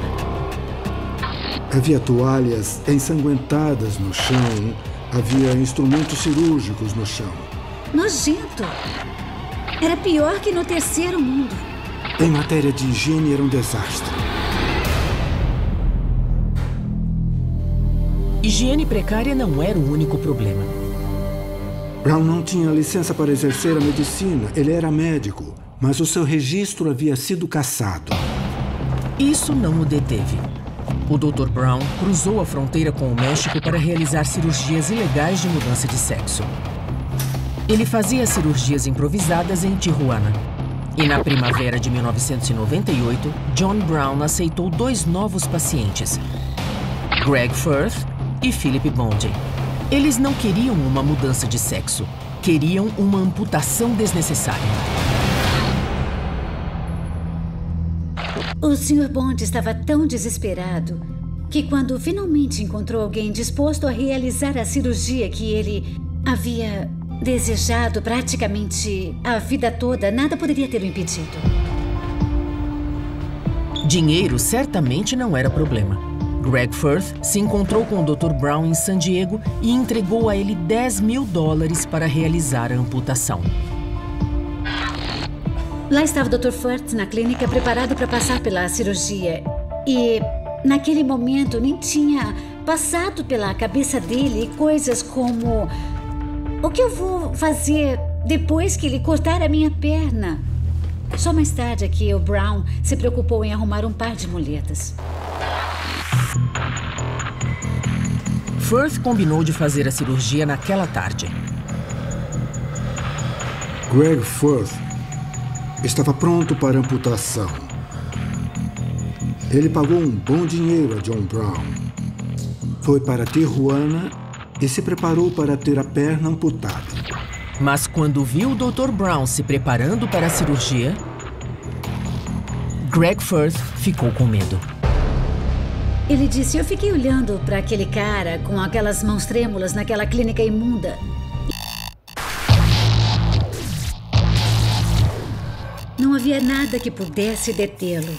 Havia toalhas ensanguentadas no chão. Havia instrumentos cirúrgicos no chão. Nojento. Era pior que no terceiro mundo. Em matéria de higiene, era um desastre. Higiene precária não era o único problema. Brown não tinha licença para exercer a medicina. Ele era médico, mas o seu registro havia sido cassado. Isso não o deteve. O Dr. Brown cruzou a fronteira com o México para realizar cirurgias ilegais de mudança de sexo. Ele fazia cirurgias improvisadas em Tijuana. E na primavera de 1998, John Brown aceitou 2 novos pacientes, Greg Firth e Philip Bondi. Eles não queriam uma mudança de sexo, queriam uma amputação desnecessária. O Sr. Bond estava tão desesperado que quando finalmente encontrou alguém disposto a realizar a cirurgia que ele havia desejado praticamente a vida toda, nada poderia ter o impedido. Dinheiro certamente não era problema. Greg Firth se encontrou com o Dr. Brown em San Diego e entregou a ele $10.000 para realizar a amputação. Lá estava o Dr. Firth na clínica preparado para passar pela cirurgia. E naquele momento nem tinha passado pela cabeça dele coisas como: o que eu vou fazer depois que ele cortar a minha perna? Só mais tarde é que o Brown se preocupou em arrumar um par de muletas. Firth combinou de fazer a cirurgia naquela tarde. Greg Firth estava pronto para amputação. Ele pagou um bom dinheiro a John Brown. Foi para Tijuana e se preparou para ter a perna amputada. Mas quando viu o Dr. Brown se preparando para a cirurgia, Greg Firth ficou com medo. Ele disse: eu fiquei olhando para aquele cara com aquelas mãos trêmulas naquela clínica imunda. Não havia nada que pudesse detê-lo.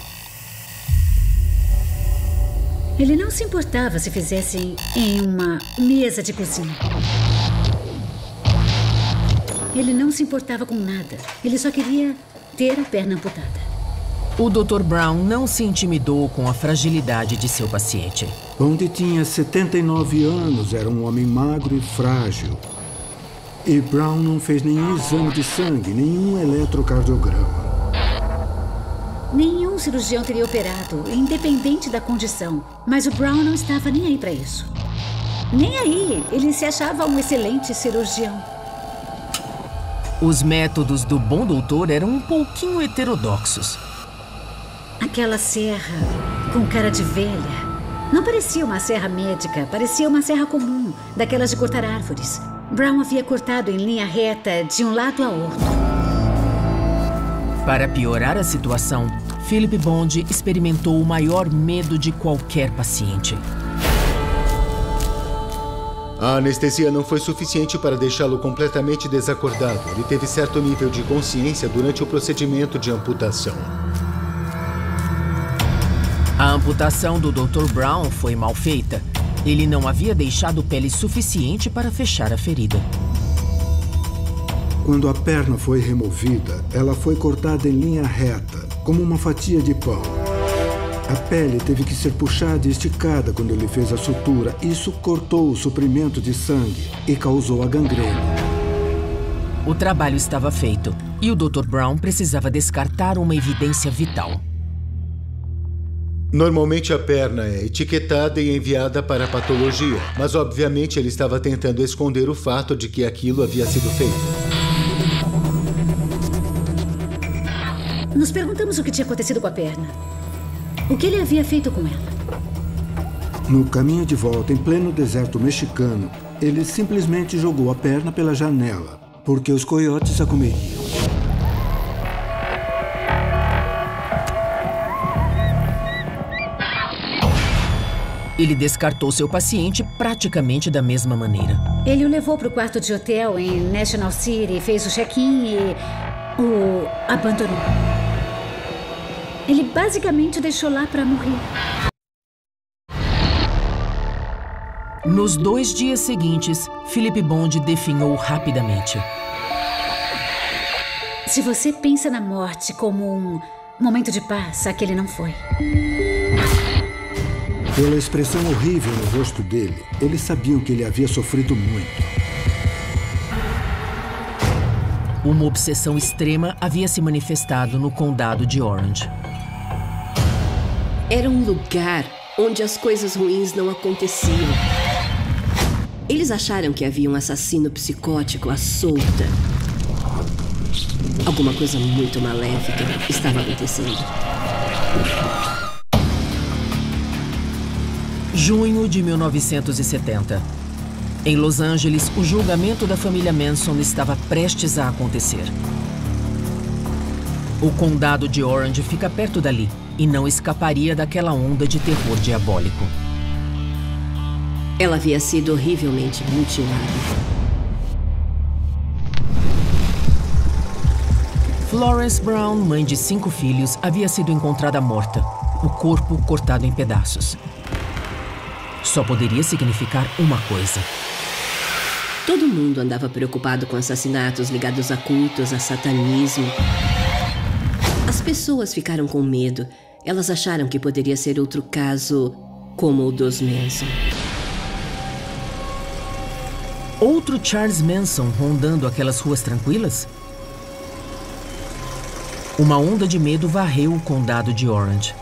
Ele não se importava se fizessem em uma mesa de cozinha. Ele não se importava com nada. Ele só queria ter a perna amputada. O Dr. Brown não se intimidou com a fragilidade de seu paciente. Bondi tinha 79 anos, era um homem magro e frágil. E Brown não fez nenhum exame de sangue, nenhum eletrocardiograma. Nenhum cirurgião teria operado, independente da condição. Mas o Brown não estava nem aí para isso. Nem aí. Ele se achava um excelente cirurgião. Os métodos do bom doutor eram um pouquinho heterodoxos. Aquela serra com cara de velha não parecia uma serra médica, parecia uma serra comum, daquelas de cortar árvores. Brown havia cortado em linha reta de um lado a outro. Para piorar a situação, Philip Bondi experimentou o maior medo de qualquer paciente. A anestesia não foi suficiente para deixá-lo completamente desacordado. Ele teve certo nível de consciência durante o procedimento de amputação. A amputação do Dr. Brown foi mal feita. Ele não havia deixado pele suficiente para fechar a ferida. Quando a perna foi removida, ela foi cortada em linha reta, como uma fatia de pão. A pele teve que ser puxada e esticada quando ele fez a sutura. Isso cortou o suprimento de sangue e causou a gangrena. O trabalho estava feito e o Dr. Brown precisava descartar uma evidência vital. Normalmente a perna é etiquetada e enviada para a patologia, mas obviamente ele estava tentando esconder o fato de que aquilo havia sido feito. Nos perguntamos o que tinha acontecido com a perna. O que ele havia feito com ela? No caminho de volta, em pleno deserto mexicano, ele simplesmente jogou a perna pela janela, porque os coiotes a comeriam. Ele descartou seu paciente praticamente da mesma maneira. Ele o levou para o quarto de hotel em National City, fez o check-in e o abandonou. Ele basicamente o deixou lá para morrer. Nos 2 dias seguintes, Philip Bondi definhou rapidamente. Se você pensa na morte como um momento de paz, aquele não foi. Pela expressão horrível no rosto dele, eles sabiam que ele havia sofrido muito. Uma obsessão extrema havia se manifestado no condado de Orange. Era um lugar onde as coisas ruins não aconteciam. Eles acharam que havia um assassino psicótico à solta. Alguma coisa muito maléfica estava acontecendo. Junho de 1970. Em Los Angeles, o julgamento da família Manson estava prestes a acontecer. O condado de Orange fica perto dali e não escaparia daquela onda de terror diabólico. Ela havia sido horrivelmente mutilada. Florence Brown, mãe de 5 filhos, havia sido encontrada morta, o corpo cortado em pedaços. Só poderia significar uma coisa. Todo mundo andava preocupado com assassinatos ligados a cultos, a satanismo. As pessoas ficaram com medo. Elas acharam que poderia ser outro caso como o dos Manson. Outro Charles Manson rondando aquelas ruas tranquilas? Uma onda de medo varreu o condado de Orange.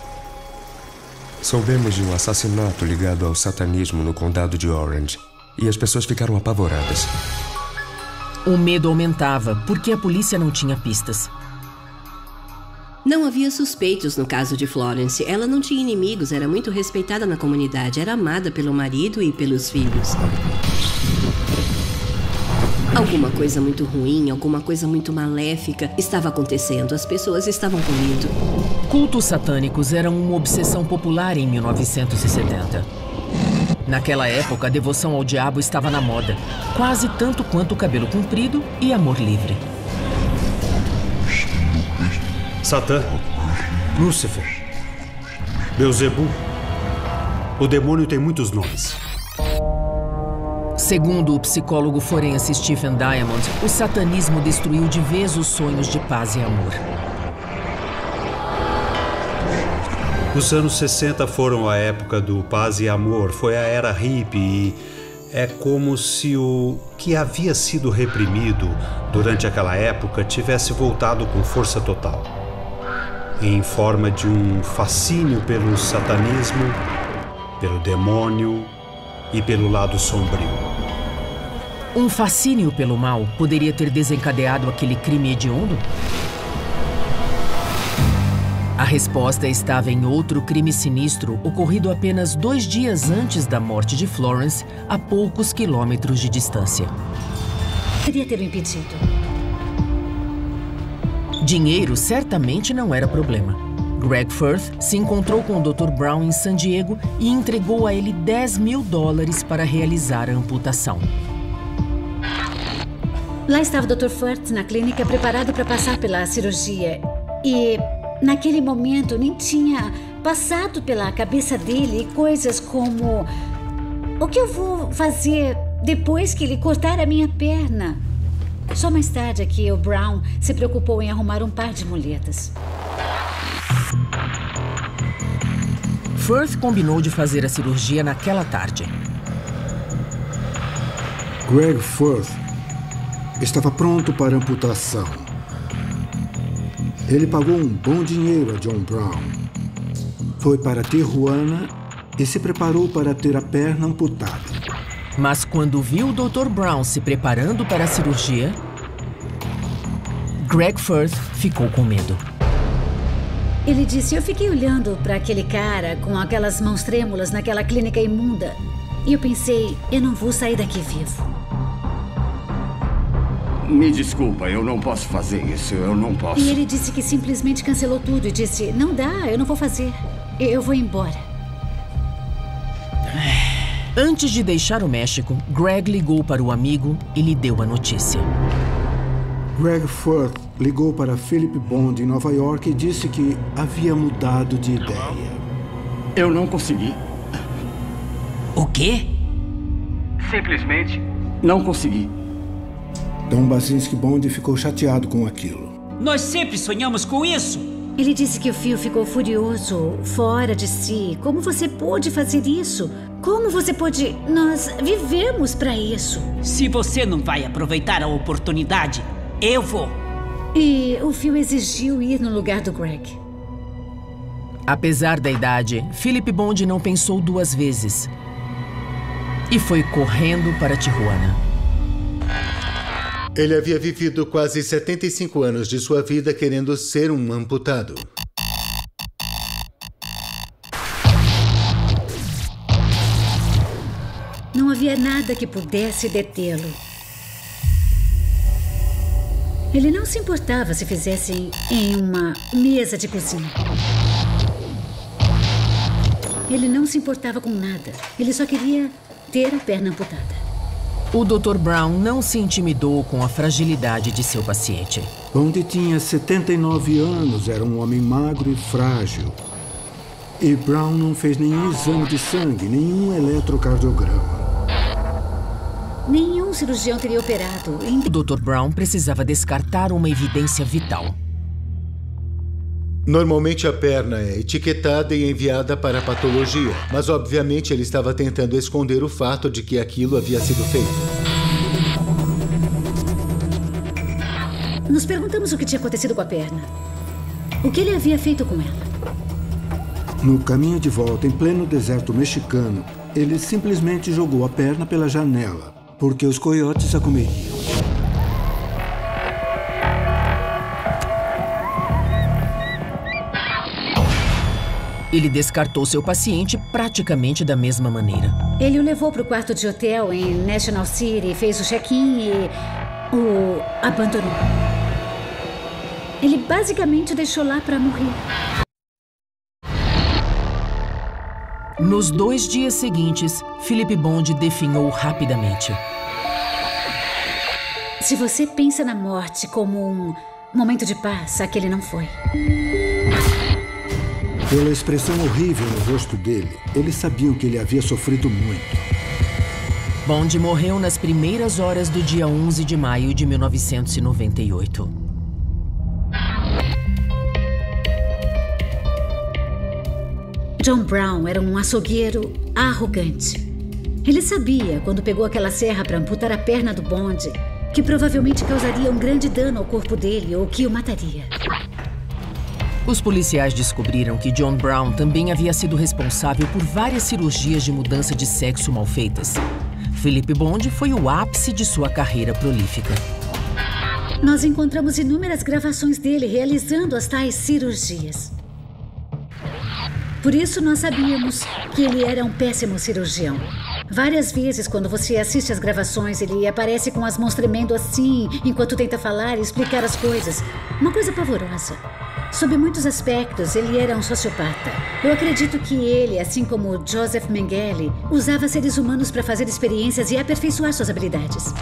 Soubemos de um assassinato ligado ao satanismo no condado de Orange. E as pessoas ficaram apavoradas. O medo aumentava porque a polícia não tinha pistas. Não havia suspeitos no caso de Florence. Ela não tinha inimigos, era muito respeitada na comunidade, era amada pelo marido e pelos filhos. Alguma coisa muito ruim, alguma coisa muito maléfica estava acontecendo. As pessoas estavam com medo. Cultos satânicos eram uma obsessão popular em 1970. Naquela época, a devoção ao diabo estava na moda, quase tanto quanto o cabelo comprido e amor livre. Satã, Lúcifer, Beelzebub. O demônio tem muitos nomes. Segundo o psicólogo forense Stephen Diamond, o satanismo destruiu de vez os sonhos de paz e amor. Os anos 60 foram a época do paz e amor, foi a era hippie e é como se o que havia sido reprimido durante aquela época tivesse voltado com força total. Em forma de um fascínio pelo satanismo, pelo demônio e pelo lado sombrio. Um fascínio pelo mal poderia ter desencadeado aquele crime hediondo? A resposta estava em outro crime sinistro ocorrido apenas 2 dias antes da morte de Florence, a poucos quilômetros de distância. Queria ter o impedido. Dinheiro certamente não era problema. Greg Firth se encontrou com o Dr. Brown em San Diego e entregou a ele $10.000 para realizar a amputação. Lá estava o Dr. Firth na clínica preparado para passar pela cirurgia. E naquele momento nem tinha passado pela cabeça dele coisas como: o que eu vou fazer depois que ele cortar a minha perna? Só mais tarde é que o Brown se preocupou em arrumar um par de muletas. Firth combinou de fazer a cirurgia naquela tarde. Greg Firth estava pronto para amputação. Ele pagou um bom dinheiro a John Brown. Foi para Tijuana e se preparou para ter a perna amputada. Mas quando viu o Dr. Brown se preparando para a cirurgia, Greg Firth ficou com medo. Ele disse: eu fiquei olhando para aquele cara com aquelas mãos trêmulas naquela clínica imunda. E eu pensei, eu não vou sair daqui vivo. Me desculpa, eu não posso fazer isso, eu não posso. E ele disse que simplesmente cancelou tudo e disse: não dá, eu não vou fazer. Eu vou embora. Antes de deixar o México, Greg ligou para o amigo e lhe deu a notícia. Greg Firth ligou para Philip Bond em Nova York e disse que havia mudado de ideia. Eu não consegui. O quê? Simplesmente não consegui. Don Basinski Bond ficou chateado com aquilo. Nós sempre sonhamos com isso. Ele disse que o Phil ficou furioso, fora de si. Como você pôde fazer isso? Como você pôde... Nós vivemos para isso. Se você não vai aproveitar a oportunidade, Eu vou. E o Phil exigiu ir no lugar do Greg. Apesar da idade, Philip Bond não pensou duas vezes e foi correndo para Tijuana. Ele havia vivido quase 75 anos de sua vida querendo ser um amputado. Não havia nada que pudesse detê-lo. Ele não se importava se fizessem em uma mesa de cozinha. Ele não se importava com nada. Ele só queria ter a perna amputada. O Dr. Brown não se intimidou com a fragilidade de seu paciente. Bond tinha 79 anos, era um homem magro e frágil. E Brown não fez nenhum exame de sangue, nenhum eletrocardiograma. Nenhum cirurgião teria operado. O Dr. Brown precisava descartar uma evidência vital. Normalmente a perna é etiquetada e enviada para a patologia, mas obviamente ele estava tentando esconder o fato de que aquilo havia sido feito. Nos perguntamos o que tinha acontecido com a perna. O que ele havia feito com ela? No caminho de volta, em pleno deserto mexicano, ele simplesmente jogou a perna pela janela, porque os coiotes a comeriam. Ele descartou seu paciente praticamente da mesma maneira. Ele o levou para o quarto de hotel em National City, fez o check-in e o abandonou. Ele basicamente o deixou lá para morrer. Nos 2 dias seguintes, Philip Bond definhou rapidamente. Se você pensa na morte como um momento de paz, aquele não foi. Pela expressão horrível no rosto dele, eles sabiam que ele havia sofrido muito. Bond morreu nas primeiras horas do dia 11 de maio de 1998. John Brown era um açougueiro arrogante. Ele sabia, quando pegou aquela serra para amputar a perna do Bond, que provavelmente causaria um grande dano ao corpo dele ou que o mataria. Os policiais descobriram que John Brown também havia sido responsável por várias cirurgias de mudança de sexo mal feitas. Philip Bond foi o ápice de sua carreira prolífica. Nós encontramos inúmeras gravações dele realizando as tais cirurgias. Por isso nós sabíamos que ele era um péssimo cirurgião. Várias vezes, quando você assiste as gravações, ele aparece com as mãos tremendo assim, enquanto tenta falar e explicar as coisas. Uma coisa pavorosa. Sob muitos aspectos, ele era um sociopata. Eu acredito que ele, assim como Joseph Mengele, usava seres humanos para fazer experiências e aperfeiçoar suas habilidades.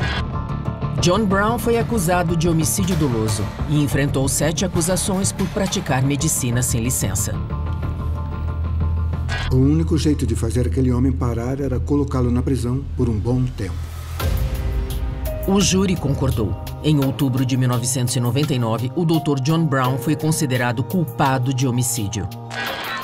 John Brown foi acusado de homicídio doloso e enfrentou 7 acusações por praticar medicina sem licença. O único jeito de fazer aquele homem parar era colocá-lo na prisão por um bom tempo. O júri concordou. Em outubro de 1999, o Dr. John Brown foi considerado culpado de homicídio.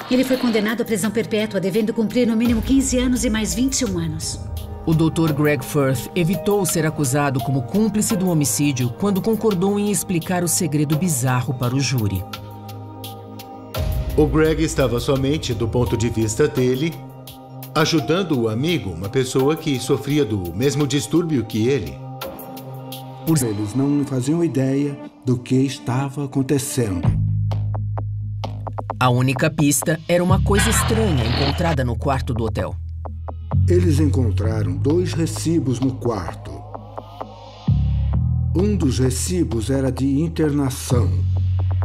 Ele foi condenado à prisão perpétua, devendo cumprir no mínimo 15 anos e mais 21 anos. O Dr. Greg Firth evitou ser acusado como cúmplice do homicídio quando concordou em explicar o segredo bizarro para o júri. O Greg estava somente, do ponto de vista dele, ajudando o amigo, uma pessoa que sofria do mesmo distúrbio que ele. Eles não faziam ideia do que estava acontecendo. A única pista era uma coisa estranha encontrada no quarto do hotel. Eles encontraram 2 recibos no quarto. Um dos recibos era de internação,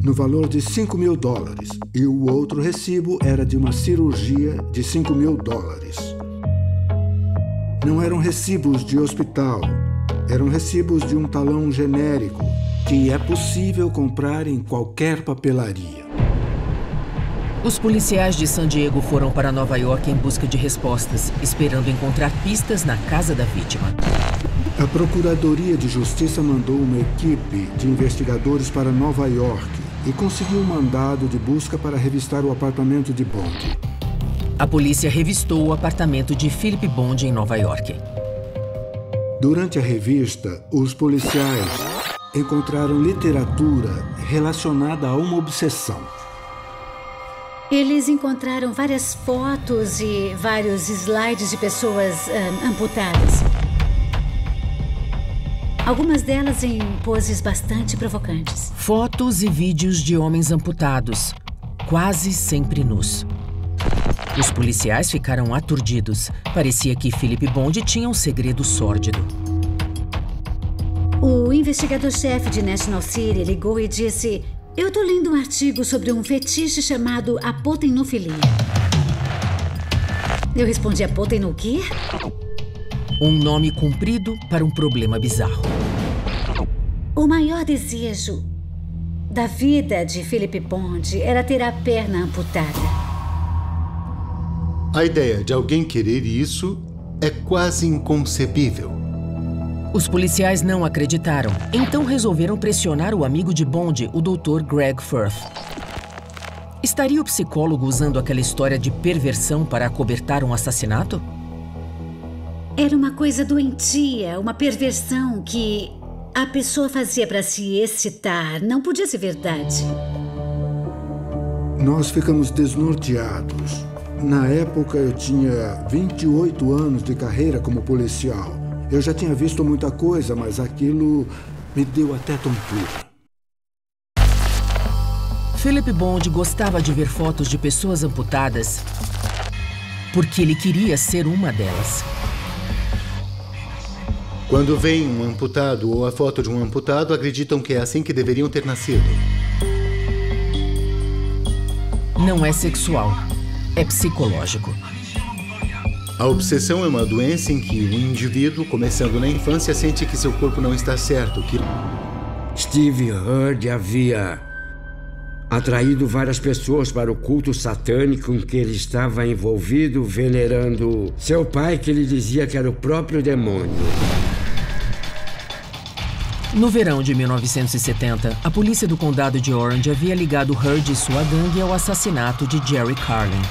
no valor de $5.000, e o outro recibo era de uma cirurgia de $5.000. Não eram recibos de hospital. Eram recibos de um talão genérico que é possível comprar em qualquer papelaria. Os policiais de San Diego foram para Nova York em busca de respostas, esperando encontrar pistas na casa da vítima. A Procuradoria de Justiça mandou uma equipe de investigadores para Nova York e conseguiu um mandado de busca para revistar o apartamento de Bond. A polícia revistou o apartamento de Philip Bond em Nova York. Durante a revista, os policiais encontraram literatura relacionada a uma obsessão. Eles encontraram várias fotos e vários slides de pessoas amputadas. Algumas delas em poses bastante provocantes. Fotos e vídeos de homens amputados, quase sempre nus. Os policiais ficaram aturdidos. Parecia que Philip Bond tinha um segredo sórdido. O investigador-chefe de National City ligou e disse: "Eu estou lendo um artigo sobre um fetiche chamado apotenofilia." Eu respondi: "Apoteno o quê?" Um nome comprido para um problema bizarro. O maior desejo da vida de Philip Bond era ter a perna amputada. A ideia de alguém querer isso é quase inconcebível. Os policiais não acreditaram, então resolveram pressionar o amigo de Bond, o Dr. Greg Firth. Estaria o psicólogo usando aquela história de perversão para acobertar um assassinato? Era uma coisa doentia, uma perversão que a pessoa fazia para se excitar. Não podia ser verdade. Nós ficamos desnorteados. Na época, eu tinha 28 anos de carreira como policial. Eu já tinha visto muita coisa, mas aquilo me deu até tontura. Philip Bond gostava de ver fotos de pessoas amputadas porque ele queria ser uma delas. Quando veem um amputado ou a foto de um amputado, acreditam que é assim que deveriam ter nascido. Não é sexual, é psicológico. A obsessão é uma doença em que o indivíduo, começando na infância, sente que seu corpo não está certo, que... Steve Hurd havia atraído várias pessoas para o culto satânico em que ele estava envolvido, venerando seu pai, que ele dizia que era o próprio demônio. No verão de 1970, a polícia do condado de Orange havia ligado Hurd e sua gangue ao assassinato de Jerry Carlin.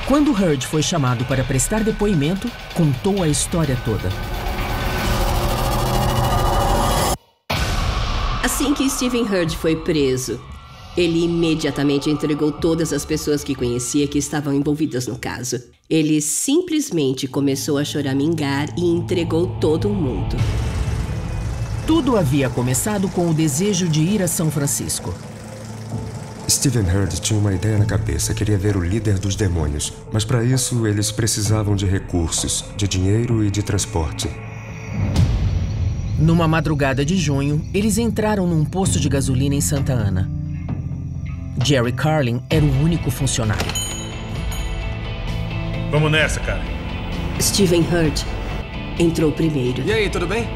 Quando Hurd foi chamado para prestar depoimento, contou a história toda. Assim que Stephen Hurd foi preso, ele imediatamente entregou todas as pessoas que conhecia que estavam envolvidas no caso. Ele simplesmente começou a choramingar e entregou todo mundo. Tudo havia começado com o desejo de ir a São Francisco. Stephen Hurd tinha uma ideia na cabeça, queria ver o líder dos demônios. Mas para isso, eles precisavam de recursos, de dinheiro e de transporte. Numa madrugada de junho, eles entraram num posto de gasolina em Santa Ana. Jerry Carlin era o único funcionário. Vamos nessa, cara. Stephen Hurd entrou primeiro. E aí, tudo bem?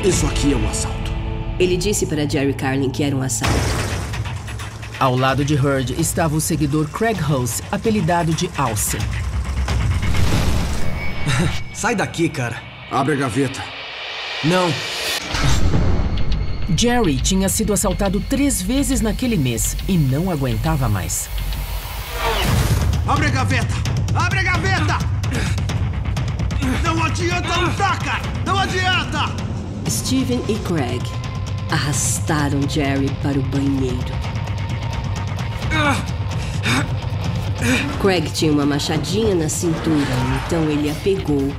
Isso aqui é um assalto. Ele disse para Jerry Carlin que era um assalto. Ao lado de Hurd estava o seguidor Craig Hulse, apelidado de Alce. Sai daqui, cara. Abre a gaveta. Não. Jerry tinha sido assaltado 3 vezes naquele mês e não aguentava mais. Abre a gaveta! Abre a gaveta! Não adianta lutar, cara! Não adianta! Stephen e Craig arrastaram Jerry para o banheiro. Craig tinha uma machadinha na cintura, então ele a pegou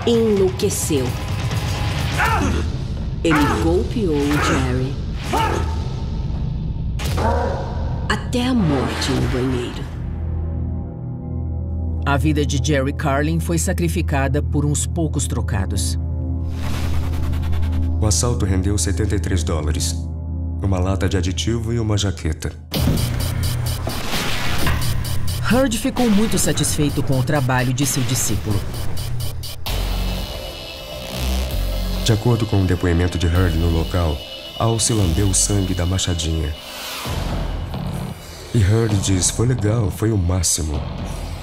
e enlouqueceu. Ele golpeou Jerry até a morte no banheiro. A vida de Jerry Carlin foi sacrificada por uns poucos trocados. O assalto rendeu $73, uma lata de aditivo e uma jaqueta. Hurd ficou muito satisfeito com o trabalho de seu discípulo. De acordo com o depoimento de Hurd no local, Alce lambeu o sangue da machadinha. E Hurd diz: foi legal, foi o máximo.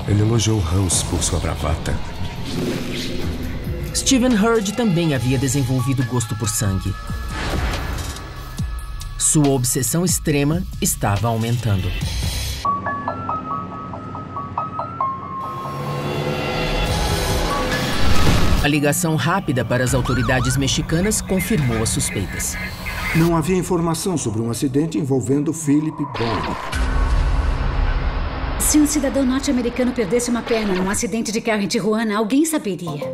Ele elogiou Hulse por sua bravata. Stephen Hurd também havia desenvolvido gosto por sangue. Sua obsessão extrema estava aumentando. A ligação rápida para as autoridades mexicanas confirmou as suspeitas. Não havia informação sobre um acidente envolvendo Philip Bond. Se um cidadão norte-americano perdesse uma perna num acidente de carro em Tijuana, alguém saberia.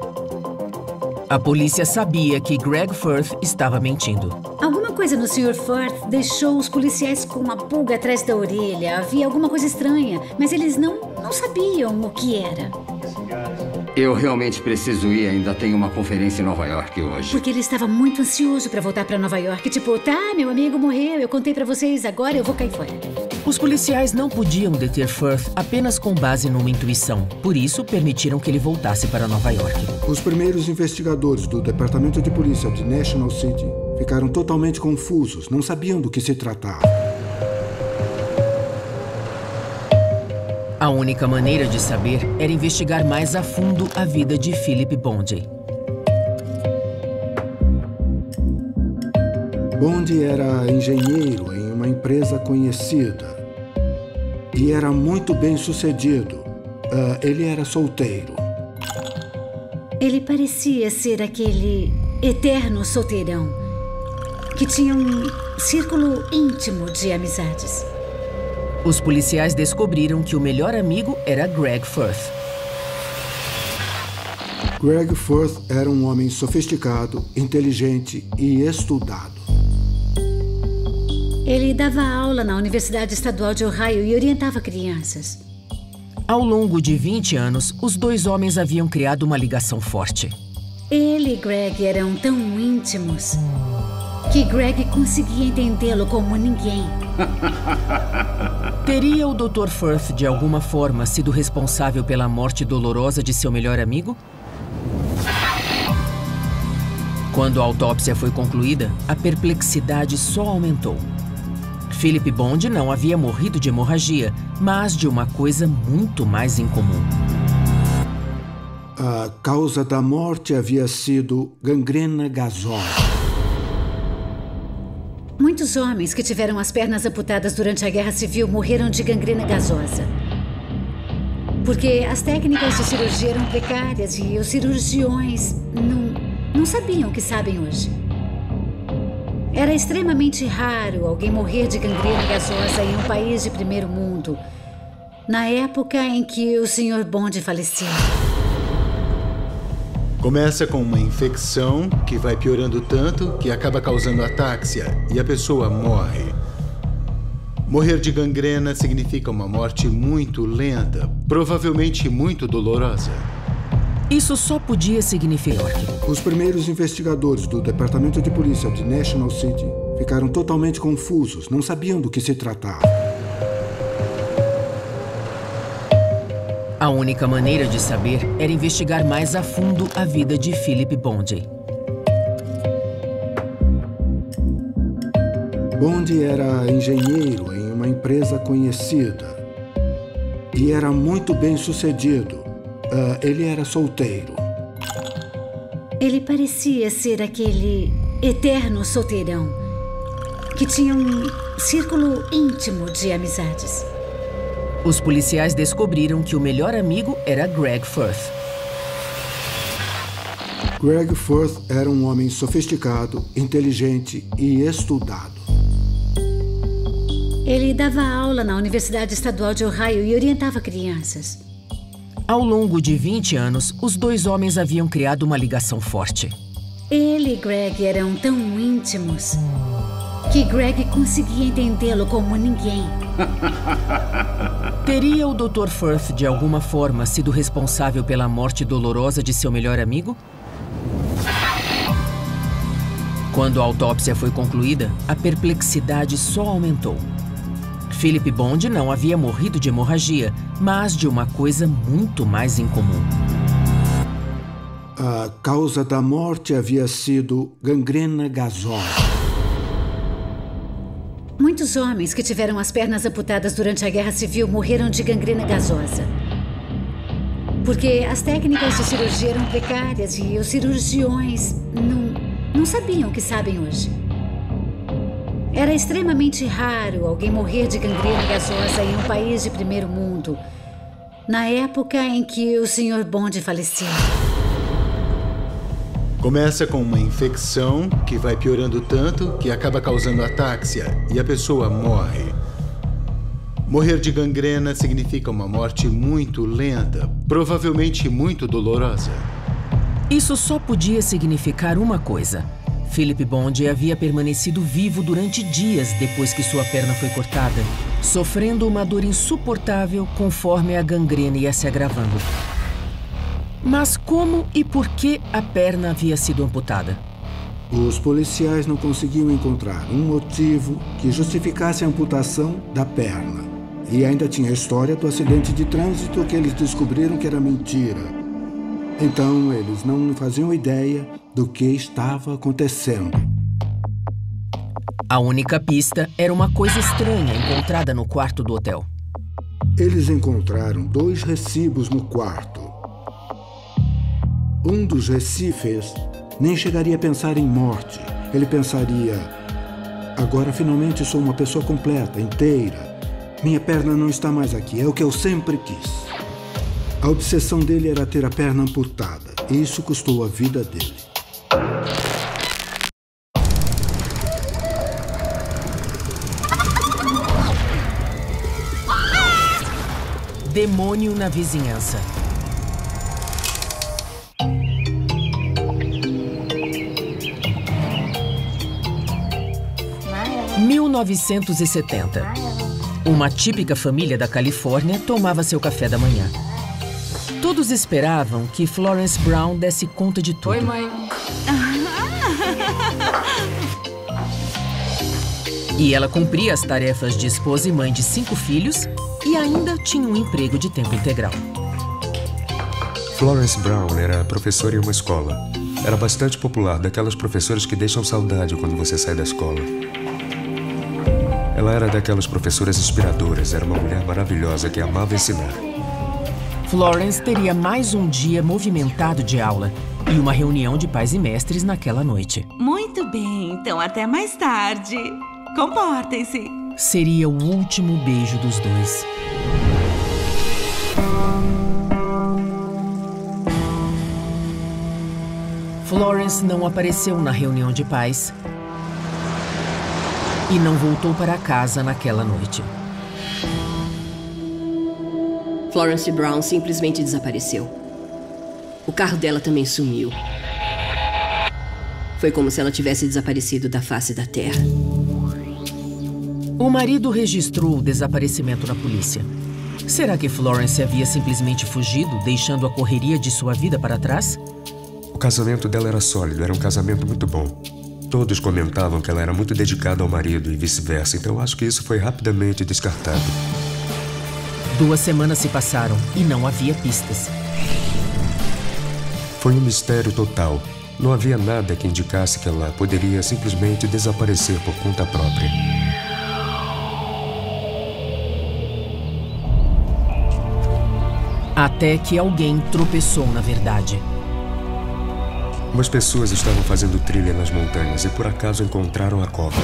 A polícia sabia que Greg Firth estava mentindo. Alguma coisa no Sr. Firth deixou os policiais com uma pulga atrás da orelha. Havia alguma coisa estranha, mas eles não sabiam o que era. Eu realmente preciso ir. Ainda tenho uma conferência em Nova York hoje. Porque ele estava muito ansioso para voltar para Nova York. Tipo, tá, meu amigo morreu, eu contei para vocês, agora eu vou cair fora. Os policiais não podiam deter Firth apenas com base numa intuição. Por isso, permitiram que ele voltasse para Nova York. Os primeiros investigadores do Departamento de Polícia de National City ficaram totalmente confusos. Não sabiam do que se tratava. A única maneira de saber era investigar mais a fundo a vida de Philip Bond. Bond era engenheiro em uma empresa conhecida e era muito bem sucedido. Ele era solteiro. Ele parecia ser aquele eterno solteirão que tinha um círculo íntimo de amizades. Os policiais descobriram que o melhor amigo era Greg Firth. Greg Firth era um homem sofisticado, inteligente e estudado. Ele dava aula na Universidade Estadual de Ohio e orientava crianças. Ao longo de 20 anos, os dois homens haviam criado uma ligação forte. Ele e Greg eram tão íntimos que Greg conseguia entendê-lo como ninguém. Teria o Dr. Firth, de alguma forma, sido responsável pela morte dolorosa de seu melhor amigo? Quando a autópsia foi concluída, a perplexidade só aumentou. Philip Bond não havia morrido de hemorragia, mas de uma coisa muito mais incomum. A causa da morte havia sido gangrena gasosa. Muitos homens que tiveram as pernas amputadas durante a Guerra Civil morreram de gangrena gasosa. Porque as técnicas de cirurgia eram precárias e os cirurgiões não sabiam o que sabem hoje. Era extremamente raro alguém morrer de gangrena gasosa em um país de primeiro mundo, na época em que o Sr. Bond faleceu. Começa com uma infecção que vai piorando tanto que acaba causando atáxia e a pessoa morre. Morrer de gangrena significa uma morte muito lenta, provavelmente muito dolorosa. Isso só podia significar que os primeiros investigadores do Departamento de Polícia de National City ficaram totalmente confusos, não sabiam do que se tratava. A única maneira de saber era investigar mais a fundo a vida de Philip Bond. Bond era engenheiro em uma empresa conhecida e era muito bem sucedido. Ele era solteiro. Ele parecia ser aquele eterno solteirão que tinha um círculo íntimo de amizades. Os policiais descobriram que o melhor amigo era Greg Firth. Greg Firth era um homem sofisticado, inteligente e estudado. Ele dava aula na Universidade Estadual de Ohio e orientava crianças. Ao longo de 20 anos, os dois homens haviam criado uma ligação forte. Ele e Greg eram tão íntimos que Greg conseguia entendê-lo como ninguém. Teria o Dr. Firth, de alguma forma, sido responsável pela morte dolorosa de seu melhor amigo? Quando a autópsia foi concluída, a perplexidade só aumentou. Philip Bond não havia morrido de hemorragia, mas de uma coisa muito mais incomum. A causa da morte havia sido gangrena gasosa. Muitos homens que tiveram as pernas amputadas durante a Guerra Civil morreram de gangrena gasosa. Porque as técnicas de cirurgia eram precárias e os cirurgiões não sabiam o que sabem hoje. Era extremamente raro alguém morrer de gangrena gasosa em um país de primeiro mundo, na época em que o Sr. Bond faleceu. Começa com uma infecção que vai piorando tanto que acaba causando atáxia e a pessoa morre. Morrer de gangrena significa uma morte muito lenta, provavelmente muito dolorosa. Isso só podia significar uma coisa. Philip Bond havia permanecido vivo durante dias depois que sua perna foi cortada, sofrendo uma dor insuportável conforme a gangrena ia se agravando. Mas como e por que a perna havia sido amputada? Os policiais não conseguiam encontrar um motivo que justificasse a amputação da perna. E ainda tinha a história do acidente de trânsito que eles descobriram que era mentira. Então, eles não faziam ideia do que estava acontecendo. A única pista era uma coisa estranha encontrada no quarto do hotel. Eles encontraram 2 recibos no quarto. Um dos recifes nem chegaria a pensar em morte. Ele pensaria: agora finalmente sou uma pessoa completa, inteira. Minha perna não está mais aqui, é o que eu sempre quis. A obsessão dele era ter a perna amputada. E isso custou a vida dele. Demônio na vizinhança. Em 1970, uma típica família da Califórnia tomava seu café da manhã. Todos esperavam que Florence Brown desse conta de tudo. Oi, mãe. E ela cumpria as tarefas de esposa e mãe de 5 filhos e ainda tinha um emprego de tempo integral. Florence Brown era professora em uma escola. Era bastante popular, daquelas professoras que deixam saudade quando você sai da escola. Ela era daquelas professoras inspiradoras, era uma mulher maravilhosa que amava ensinar. Florence teria mais um dia movimentado de aula e uma reunião de pais e mestres naquela noite. Muito bem, então até mais tarde. Comportem-se. Seria o último beijo dos dois. Florence não apareceu na reunião de pais e não voltou para casa naquela noite. Florence Brown simplesmente desapareceu. O carro dela também sumiu. Foi como se ela tivesse desaparecido da face da terra. O marido registrou o desaparecimento na polícia. Será que Florence havia simplesmente fugido, deixando a correria de sua vida para trás? O casamento dela era sólido, era um casamento muito bom. Todos comentavam que ela era muito dedicada ao marido e vice-versa, então acho que isso foi rapidamente descartado. 2 semanas se passaram e não havia pistas. Foi um mistério total. Não havia nada que indicasse que ela poderia simplesmente desaparecer por conta própria. Até que alguém tropeçou na verdade. Umas pessoas estavam fazendo trilha nas montanhas e por acaso encontraram a cova.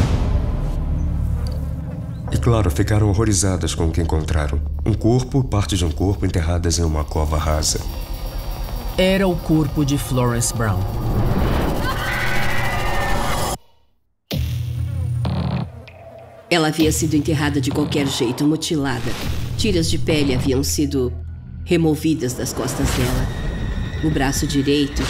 E claro, ficaram horrorizadas com o que encontraram. Um corpo, partes de um corpo enterradas em uma cova rasa. Era o corpo de Florence Brown. Ela havia sido enterrada de qualquer jeito, mutilada. Tiras de pele haviam sido removidas das costas dela. O braço direito